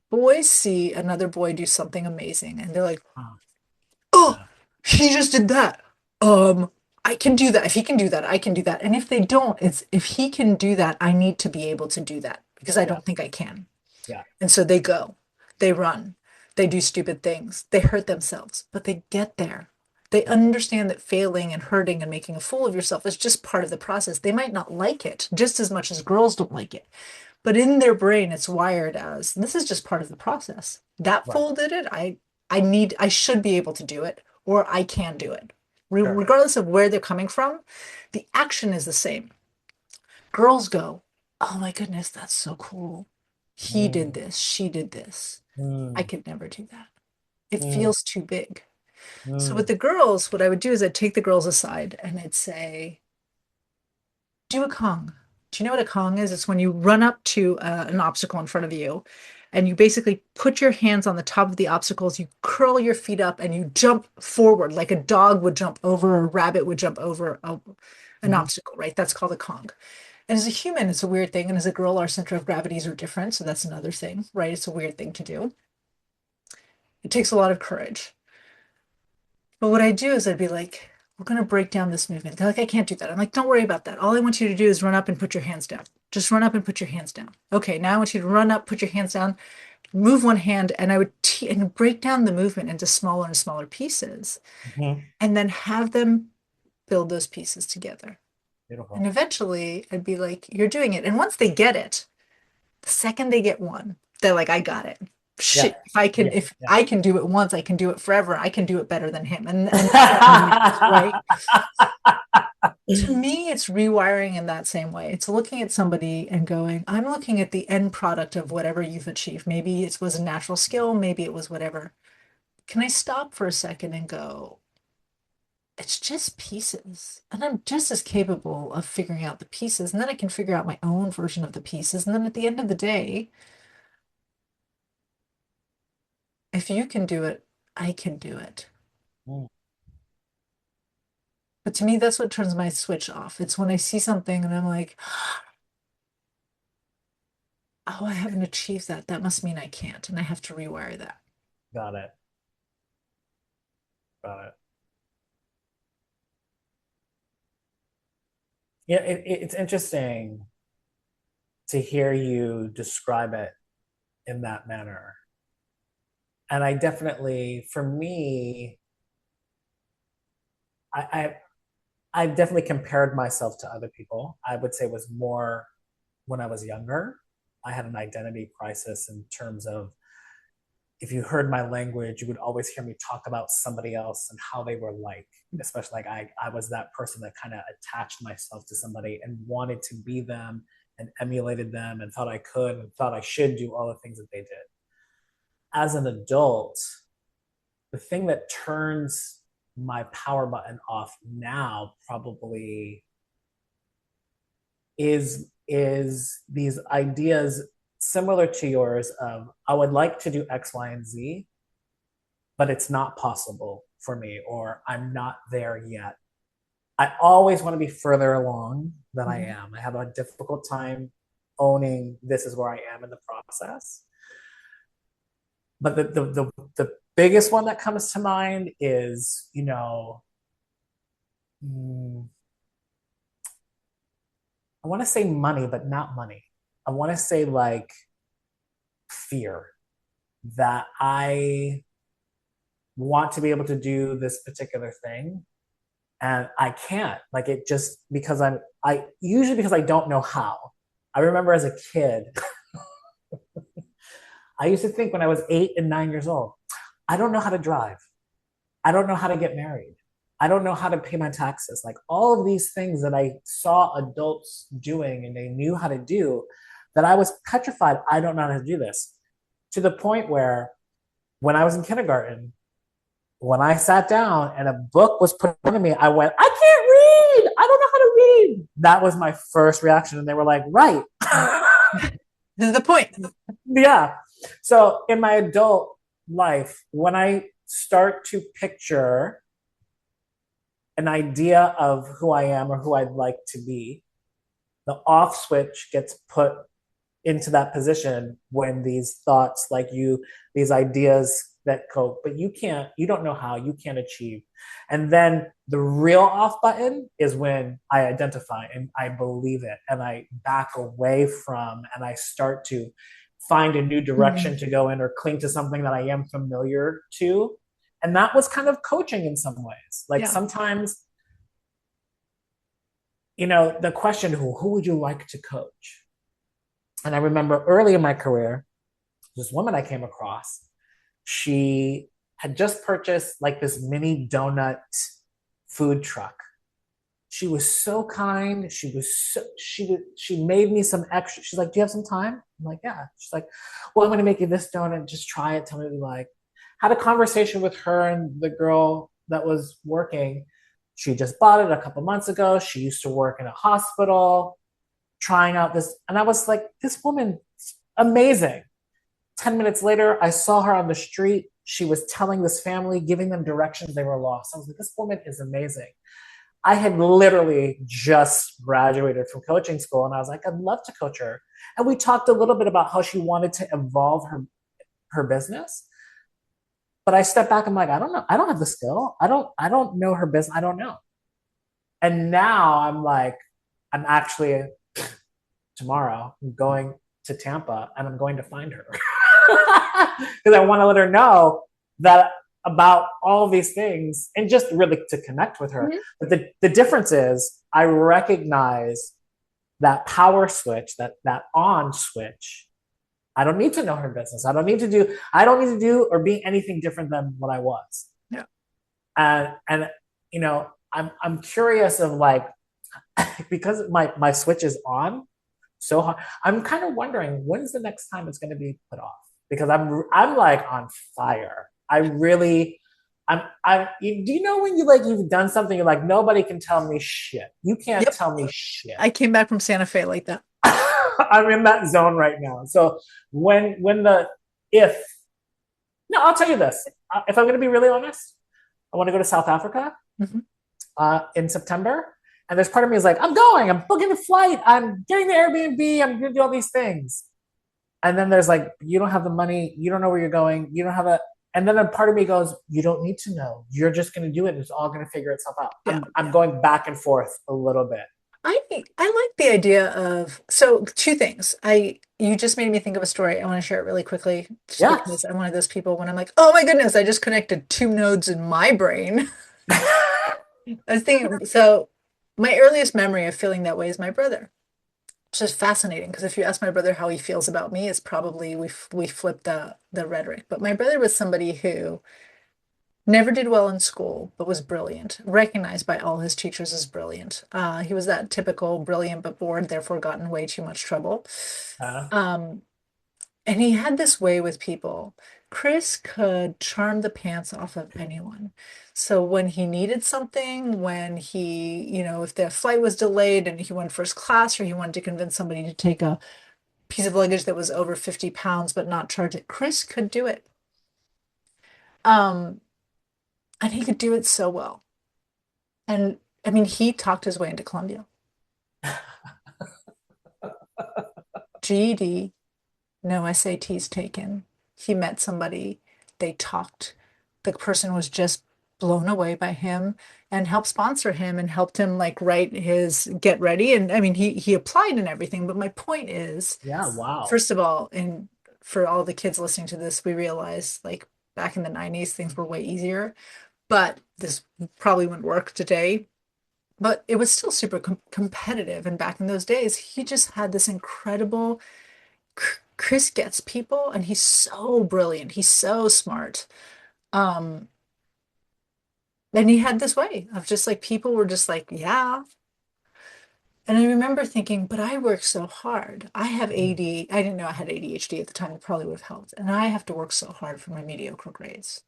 boys see another boy do something amazing and they're like, Uh, oh, yeah. he just did that. Um, I can do that. If he can do that, I can do that. And if they don't, it's if he can do that, I need to be able to do that because I Yeah. don't think I can. Yeah. And so they go, they run, they do stupid things, they hurt themselves, but they get there. They Yeah. understand that failing and hurting and making a fool of yourself is just part of the process. They might not like it just as much as girls don't like it, but in their brain, it's wired as this is just part of the process. That Right. fool did it. I should be able to do it, or I can do it. Sure. Regardless of where they're coming from, the action is the same. Girls go, oh my goodness, that's so cool. He did Mm, this, she did this. I mm, could never do that. It mm, feels too big. So with mm, the girls, what I would do is I'd take the girls aside and I'd say, do a Kong. Do you know what a Kong is? It's when you run up to an obstacle in front of you and you basically put your hands on the top of the obstacles, you curl your feet up and you jump forward like a dog would jump over, or a rabbit would jump over an mhm. obstacle, right? That's called a Kong. And as a human, it's a weird thing. And as a girl, our center of gravities are different. So that's another thing, right? It's a weird thing to do. It takes a lot of courage. But what I do is I'd be like, we're going to break down this movement. They're like, I can't do that. I'm like, don't worry about that. All I want you to do is run up and put your hands down. Just run up and put your hands down. Okay, now I want you to run up, put your hands down, move one hand, and I would and break down the movement into smaller and smaller pieces, Mhm. and then have them build those pieces together. And Beautiful. eventually I'd be like, you're doing it. And once they get it, the second they get one, they're like, I got it. Yeah. Shit, Yeah. if Yeah. I can do it once, I can do it forever. I can do it better than him. And that's what matters, right? To me, it's rewiring in that same way. It's looking at somebody and going, I'm looking at the end product of whatever you've achieved. Maybe it was a natural skill, maybe it was whatever. Can I stop for a second and go, it's just pieces. And I'm just as capable of figuring out the pieces. And then I can figure out my own version of the pieces. And then at the end of the day, if you can do it, I can do it. Mm. But to me, that's what turns my switch off. It's when I see something and I'm like, oh, I haven't achieved that. That must mean I can't. And I have to rewire that. Got it. Got it. Yeah, it's interesting to hear you describe it in that manner. And I definitely, for me, I, I I've definitely compared myself to other people. I would say it was more when I was younger. I had an identity crisis in terms of if you heard my language, you would always hear me talk about somebody else and how they were like, especially like I was that person that kind of attached myself to somebody and wanted to be them and emulated them and thought I could and thought I should do all the things that they did. As an adult, the thing that turns my power button off now probably is these ideas similar to yours of I would like to do X, Y, and Z, but it's not possible for me, or I'm not there yet. I always want to be further along than I Mhm. am. I have a difficult time owning this is where I am in the process. But the biggest one that comes to mind is, mm, I want to say money, but not money. I want to say like fear that I want to be able to do this particular thing and I can't. Like it just because I usually because I don't know how. I remember as a kid, I used to think when I was 8 and 9 years old, I don't know how to drive. I don't know how to get married. I don't know how to pay my taxes. Like all of these things that I saw adults doing and they knew how to do, that I was petrified. I don't know how to do this to the point where when I was in kindergarten, when I sat down and a book was put in front of me, I went, I can't read. I don't know how to read. That was my first reaction. And they were like, right. This is the point. Yeah. So in my adult life, when I start to picture an idea of who I am or who I'd like to be, the off switch gets put into that position when these thoughts like you, these ideas that cope, but you don't know how, you can't achieve. And then the real off button is when I identify and I believe it and I back away from and I start to find a new direction Mhm. to go in or cling to something that I am familiar to. And that was kind of coaching in some ways. Like Yeah. sometimes, the question, who would you like to coach? And I remember early in my career, this woman I came across, she had just purchased like this mini donut food truck. She was so kind. She made me some extra. She's like, "Do you have some time?" I'm like, "Yeah." She's like, "Well, I'm going to make you this donut. Just try it. Tell me what you like." Had a conversation with her and the girl that was working. She just bought it a couple months ago. She used to work in a hospital, trying out this, and I was like, "This woman, amazing." 10 minutes later, I saw her on the street. She was telling this family, giving them directions. They were lost. I was like, "This woman is amazing." I had literally just graduated from coaching school and I was like, I'd love to coach her. And we talked a little bit about how she wanted to evolve her business. But I stepped back, I'm like, I don't know. I don't have the skill. I don't know her business. I don't know. And now I'm like, I'm actually tomorrow I'm going to Tampa and I'm going to find her. Because I want to let her know that about all these things and just really to connect with her. Mhm. But the difference is I recognize that power switch, that on switch. I don't need to know her business. I don't need to do or be anything different than what I was. Yeah. And I'm curious of like because my switch is on so hard. I'm kind of wondering when's the next time it's going to be put off because I'm like on fire. Do you know when you've done something you're like nobody can tell me shit. You can't Yep. tell me shit. I came back from Santa Fe like that. I'm in that zone right now. So when the if no, I'll tell you this. If I'm going to be really honest, I want to go to South Africa Mhm. in September. And there's part of me is like, I'm going, I'm booking a flight, I'm getting the Airbnb, I'm going to do all these things. And then there's like, you don't have the money, you don't know where you're going, you don't have a. And then a part of me goes, you don't need to know. You're just going to do it. It's all going to figure itself out. Yeah. I'm Yeah. going back and forth a little bit. I like the idea of so two things. You just made me think of a story. I want to share it really quickly, just because Yes. I'm one of those people when I'm like, oh my goodness, I just connected two nodes in my brain. I was thinking, so my earliest memory of feeling that way is my brother. It's just fascinating because if you ask my brother how he feels about me, it's probably we flip the rhetoric. But my brother was somebody who never did well in school, but was brilliant, recognized by all his teachers as brilliant. He was that typical brilliant but bored, therefore got in way too much trouble. uh, Um, and he had this way with people. Chris could charm the pants off of anyone. So when he needed something, when if the flight was delayed and he went first class or he wanted to convince somebody to take a piece of luggage that was over 50 pounds but not charge it, Chris could do it. Um, and he could do it so well. And I mean, he talked his way into Columbia. GED, no SATs taken. He met somebody, they talked. The person was just blown away by him and helped sponsor him and helped him like write his get ready. And I mean, he applied and everything. But my point is, yeah, wow. first of all, and for all the kids listening to this, we realize like back in the 90s, things were way easier, but this probably wouldn't work today. But it was still super competitive. And back in those days, he just had this incredible. Chris gets people, and he's so brilliant. He's so smart. Um, and he had this way of just like people were just like, yeah. And I remember thinking, but I work so hard. I have AD. I didn't know I had ADHD at the time. It probably would have helped. And I have to work so hard for my mediocre grades.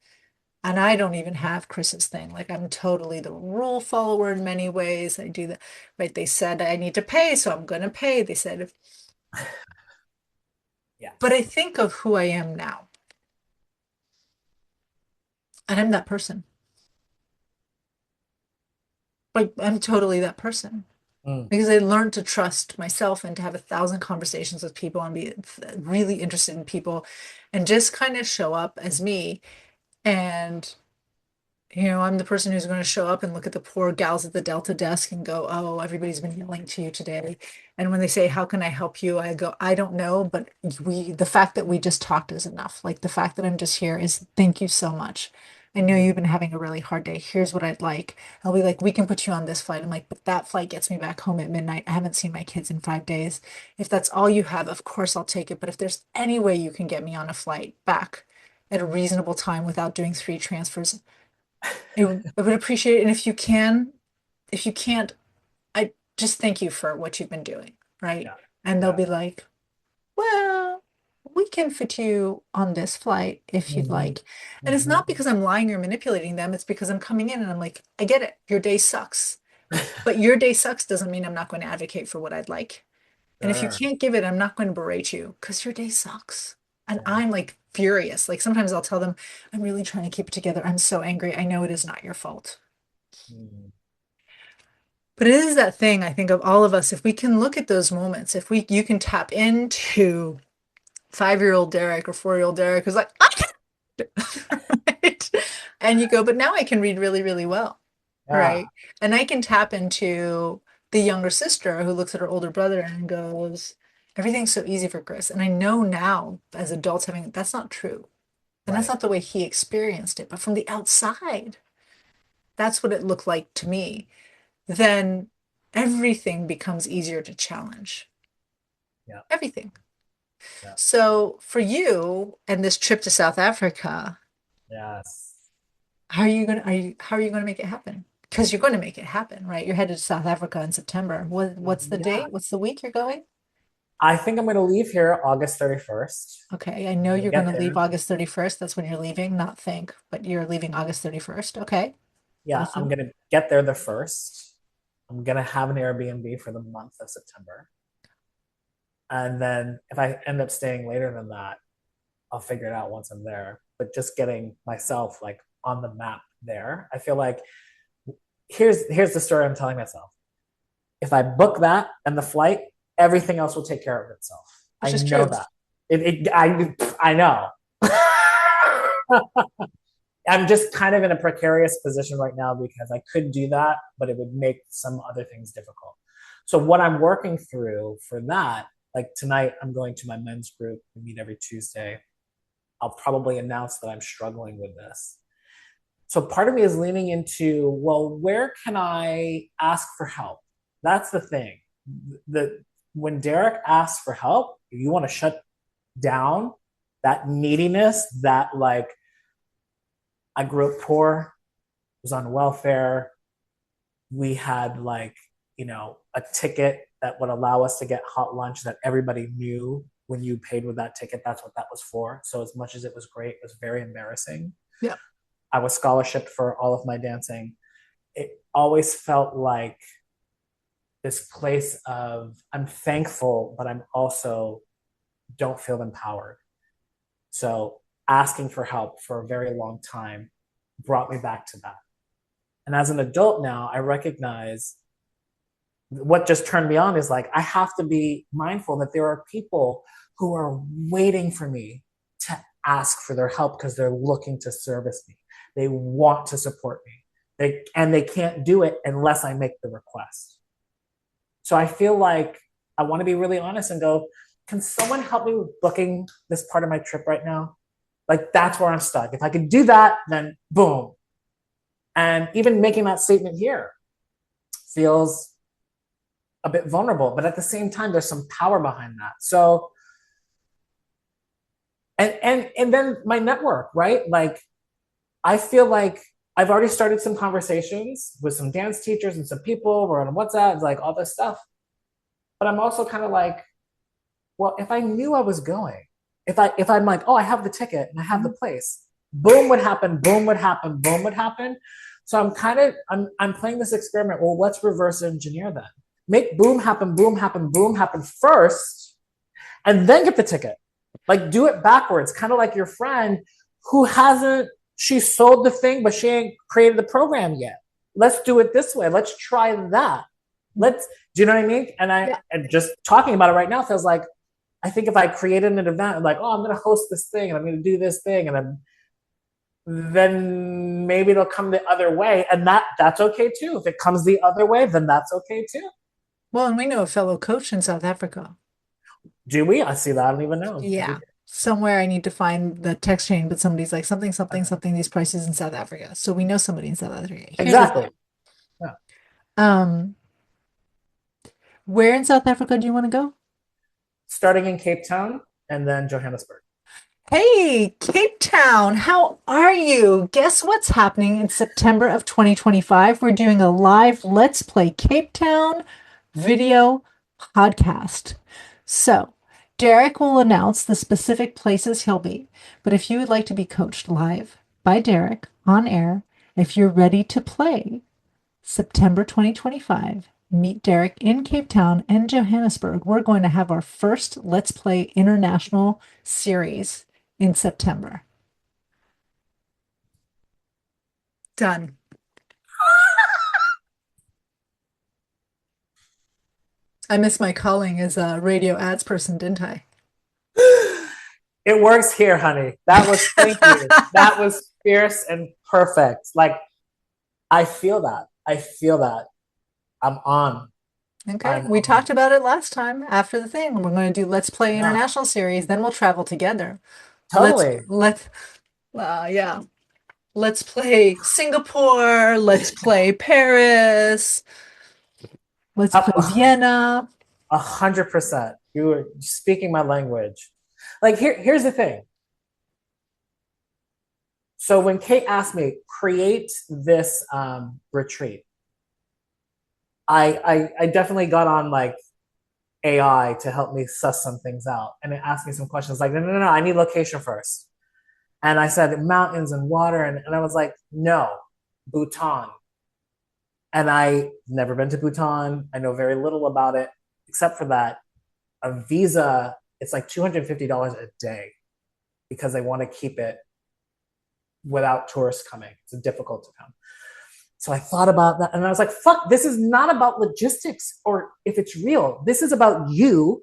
And I don't even have Chris's thing. Like I'm totally the rule follower in many ways. I do that, right? They said I need to pay, so I'm going to pay. They said, but I Yes. think of who I am now, and I'm that person. Like I'm totally that person. Mm. because I learned to trust myself and to have 1,000 conversations with people and be really interested in people and just kind of show up as me. And I'm the person who's going to show up and look at the poor gals at the Delta desk and go, "Oh, everybody's been yelling to you today." And when they say, "How can I help you?" I go, "I don't know, but the fact that we just talked is enough. Like the fact that I'm just here is thank you so much. I know you've been having a really hard day. Here's what I'd like." I'll be like, "We can put you on this flight." I'm like, "But that flight gets me back home at midnight. I haven't seen my kids in 5 days. If that's all you have, of course I'll take it. But if there's any way you can get me on a flight back at a reasonable time without doing 3 transfers, I would appreciate it. And if you can't, I just thank you for what you've been doing, right?" Yeah. And they'll Yeah. be like, "Well, we can fit you on this flight if you'd Hmm. like." And it's not Hmm. because I'm lying or manipulating them. It's because I'm coming in and I'm like, "I get it. Your day sucks. But your day sucks doesn't mean I'm not going to advocate for what I'd like. And if you Sure. can't give it, I'm not going to berate you because your day sucks." And Yeah. I'm like furious. Like sometimes I'll tell them, "I'm really trying to keep it together. I'm so angry. I know it is not your fault." Mm. But it is that thing, I think, of all of us, if we can look at those moments, if we you can tap into 5-year-old Derek or 4-year-old Derek who's like, "I can't," right? And you go, "But now I can read really, really well," Yeah. right? And I can tap into the younger sister who looks at her older brother and goes, "Everything's so easy for Chris." And I know now, as adults, having that's not true. And that's Right. not the way he experienced it. But from the outside, that's what it looked like to me. Then everything becomes easier to challenge. Yeah. Everything. Yeah. So for you and this trip to South Africa, Yes. how are you gonna make it happen? Because you're going to make it happen, right? You're headed to South Africa in September. What's the Yeah. date? What's the week you're going? I think I'm going to leave here August 31st. Okay, I I'm know going to you're going get to leave there. August 31st. That's when you're leaving, not think, but you're leaving August 31st. Okay, Yeah, I'm awesome. going to get there the first. I'm going to have an Airbnb for the month of September. And then if I end up staying later than that, I'll figure it out once I'm there. But just getting myself like on the map there, I feel like here's the story I'm telling myself. If I book that and the flight, everything else will take care of itself. I Which is know true. that. I know. I'm just kind of in a precarious position right now because I could do that, but it would make some other things difficult. So what I'm working through for that, like tonight, I'm going to my men's group. We meet every Tuesday. I'll probably announce that I'm struggling with this. So part of me is leaning into, well, where can I ask for help? That's the thing. The When Derek asks for help, you want to shut down that neediness, that like I grew up poor, was on welfare. We had like, a ticket that would allow us to get hot lunch that everybody knew when you paid with that ticket. That's what that was for. So as much as it was great, it was very embarrassing. Yeah. I was scholarshiped for all of my dancing. It always felt like this place of I'm thankful, but I'm also don't feel empowered. So asking for help for a very long time brought me back to that. And as an adult now, I recognize what just turned me on is like, I have to be mindful that there are people who are waiting for me to ask for their help because they're looking to service me. They want to support me. They can't do it unless I make the request. So I feel like I want to be really honest and go, can someone help me with booking this part of my trip right now? Like that's where I'm stuck. If I could do that, then boom. And even making that statement here feels a bit vulnerable, but at the same time, there's some power behind that. So, and then my network, right? Like, I feel like I've already started some conversations with some dance teachers and some people. We're on WhatsApp, like all this stuff. But I'm also kind of like, well, if I knew I was going, if I'm like, oh, I have the ticket and I have the Mhm. place, boom would happen, boom would happen, boom would happen. So I'm playing this experiment. Well, let's reverse engineer that. Make boom happen, boom happen, boom happen first, and then get the ticket. Like do it backwards, kind of like your friend who hasn't she sold the thing, but she ain't created the program yet. Let's do it this way. Let's try that. Let's, do you know what I mean? Yeah. And just talking about it right now feels like, I think if I created an event, I'm like, oh, I'm going to host this thing and I'm going to do this thing, and then maybe it'll come the other way, and that's okay too. If it comes the other way, then that's okay too. Well, and we know a fellow coach in South Africa. Do we? I see that. I don't even know. Yeah. Somewhere I need to find the text chain, but somebody's like something, something, Okay. something, these prices in South Africa. So we know somebody in South Africa. Here's the Exactly. thing. Yeah. Um, where in South Africa do you want to go? Starting in Cape Town and then Johannesburg. Hey, Cape Town, how are you? Guess what's happening in September of 2025? We're doing a live Let's Play Cape Town video podcast. So, Derek will announce the specific places he'll be. But if you would like to be coached live by Derek on air, if you're ready to play, September 2025, meet Derek in Cape Town and Johannesburg. We're going to have our first Let's Play International series in September. Done. I missed my calling as a radio ads person, didn't I? It works here, honey. That was, thank you. That was fierce and perfect. Like, I feel that. I feel that. I'm on. Okay, I'm we on. talked about it last time after the thing. We're going to do Let's Play Yeah, International series, then we'll travel together. Let's totally. let yeah. Let's play Singapore, let's play Paris, let's play A Vienna. 100%. You were speaking my language. Like, here's the thing. So when Kate asked me create this retreat, I definitely got on like AI to help me suss some things out, and it asked me some questions like, no, I need location first. And I said mountains and water, and I was like, no, Bhutan. And I never been to Bhutan. I know very little about it, except for that a visa, it's like $250 a day because they want to keep it without tourists coming. It's difficult to come. So I thought about that and I was like, fuck, this is not about logistics or if it's real. This is about you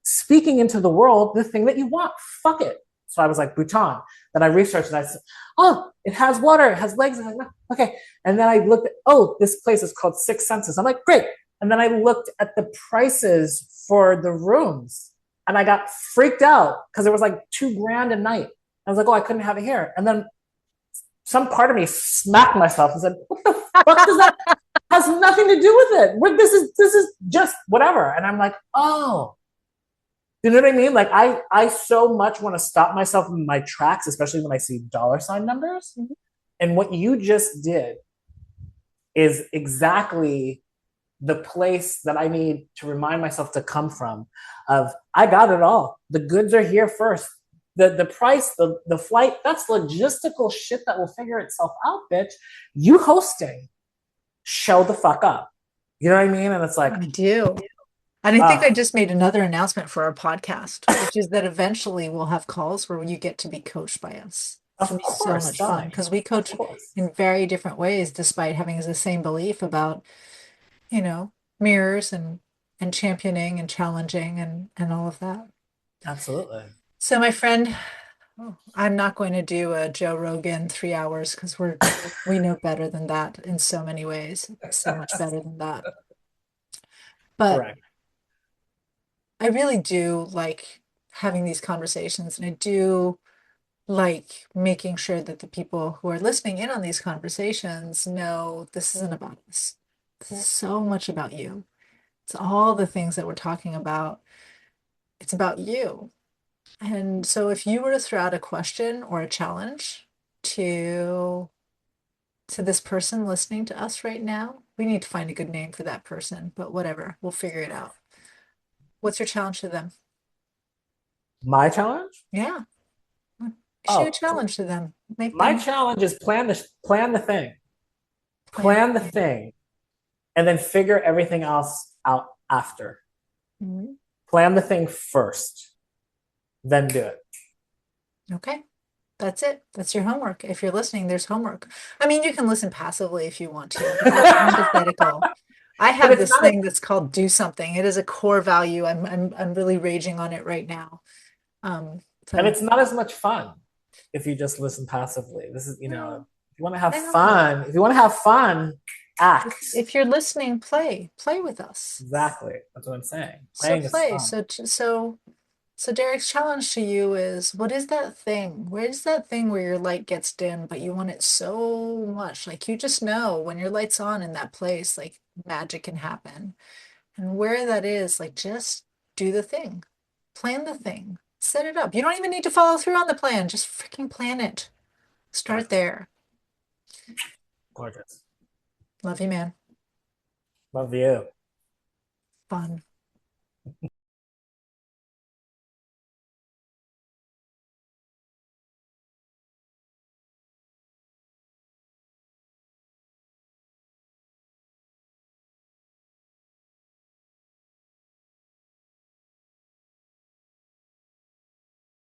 speaking into the world the thing that you want. Fuck it. So I was like, Bhutan. Then I researched and I said, oh, it has water, it has legs. And I'm like, okay. And then I looked at, oh, this place is called Six Senses. I'm like, great. And then I looked at the prices for the rooms and I got freaked out because it was like $2,000 a night. I was like, oh, I couldn't have it here. And then some part of me smacked myself and said, what the fuck does that has nothing to do with it? This is just whatever. And I'm like, oh, you know what I mean? Like I so much want to stop myself in my tracks, especially when I see dollar sign numbers. Mhm. And what you just did is exactly the place that I need to remind myself to come from. Of I got it all. The goods are here first. The price, the flight, that's logistical shit that will figure itself out, bitch. You hosting, show the fuck up. You know what I mean? And it's like, I do. And I think I uh, just made another announcement for our podcast, which is that eventually we'll have calls where you get to be coached by us. It's of gonna be so course, much fun darling. because we Of coach course. in very different ways, despite having the same belief about, you know, mirrors and championing and challenging and all of that. Absolutely. So, my friend, I'm not going to do a Joe Rogan 3 hours because we know better than that in so many ways, so much better than that. But Correct. I really do like having these conversations, and I do like making sure that the people who are listening in on these conversations know this isn't about us. This is so much about you. It's all the things that we're talking about. It's about you. And so if you were to throw out a question or a challenge to this person listening to us right now, we need to find a good name for that person, but whatever, we'll figure it out. What's your challenge to them? My challenge? Yeah, issue a Oh, challenge to them. Make my them challenge is plan the thing. plan. Plan the thing and then figure everything else out after. Mhm. Plan the thing first, then do it. Okay, that's it. That's your homework. If you're listening, there's homework. I mean, you can listen passively if you want to, but that's antithetical. I But have it's this not. thing that's called do something. It is a core value. I'm really raging on it right now. And So it's not as much fun if you just listen passively. This is, no, if you want to have I know. fun, if you want to have fun, act. If you're listening, play with us. Exactly. That's what I'm saying. So Playing is play. fun. So Derek's challenge to you is what is that thing? Where's that thing where your light gets dim, but you want it so much? Like you just know when your light's on in that place, like magic can happen. And where that is, like just do the thing. Plan the thing. Set it up. You don't even need to follow through on the plan. Just freaking plan it. Start Exactly. there. Gorgeous. Love you, man. Love you. Fun.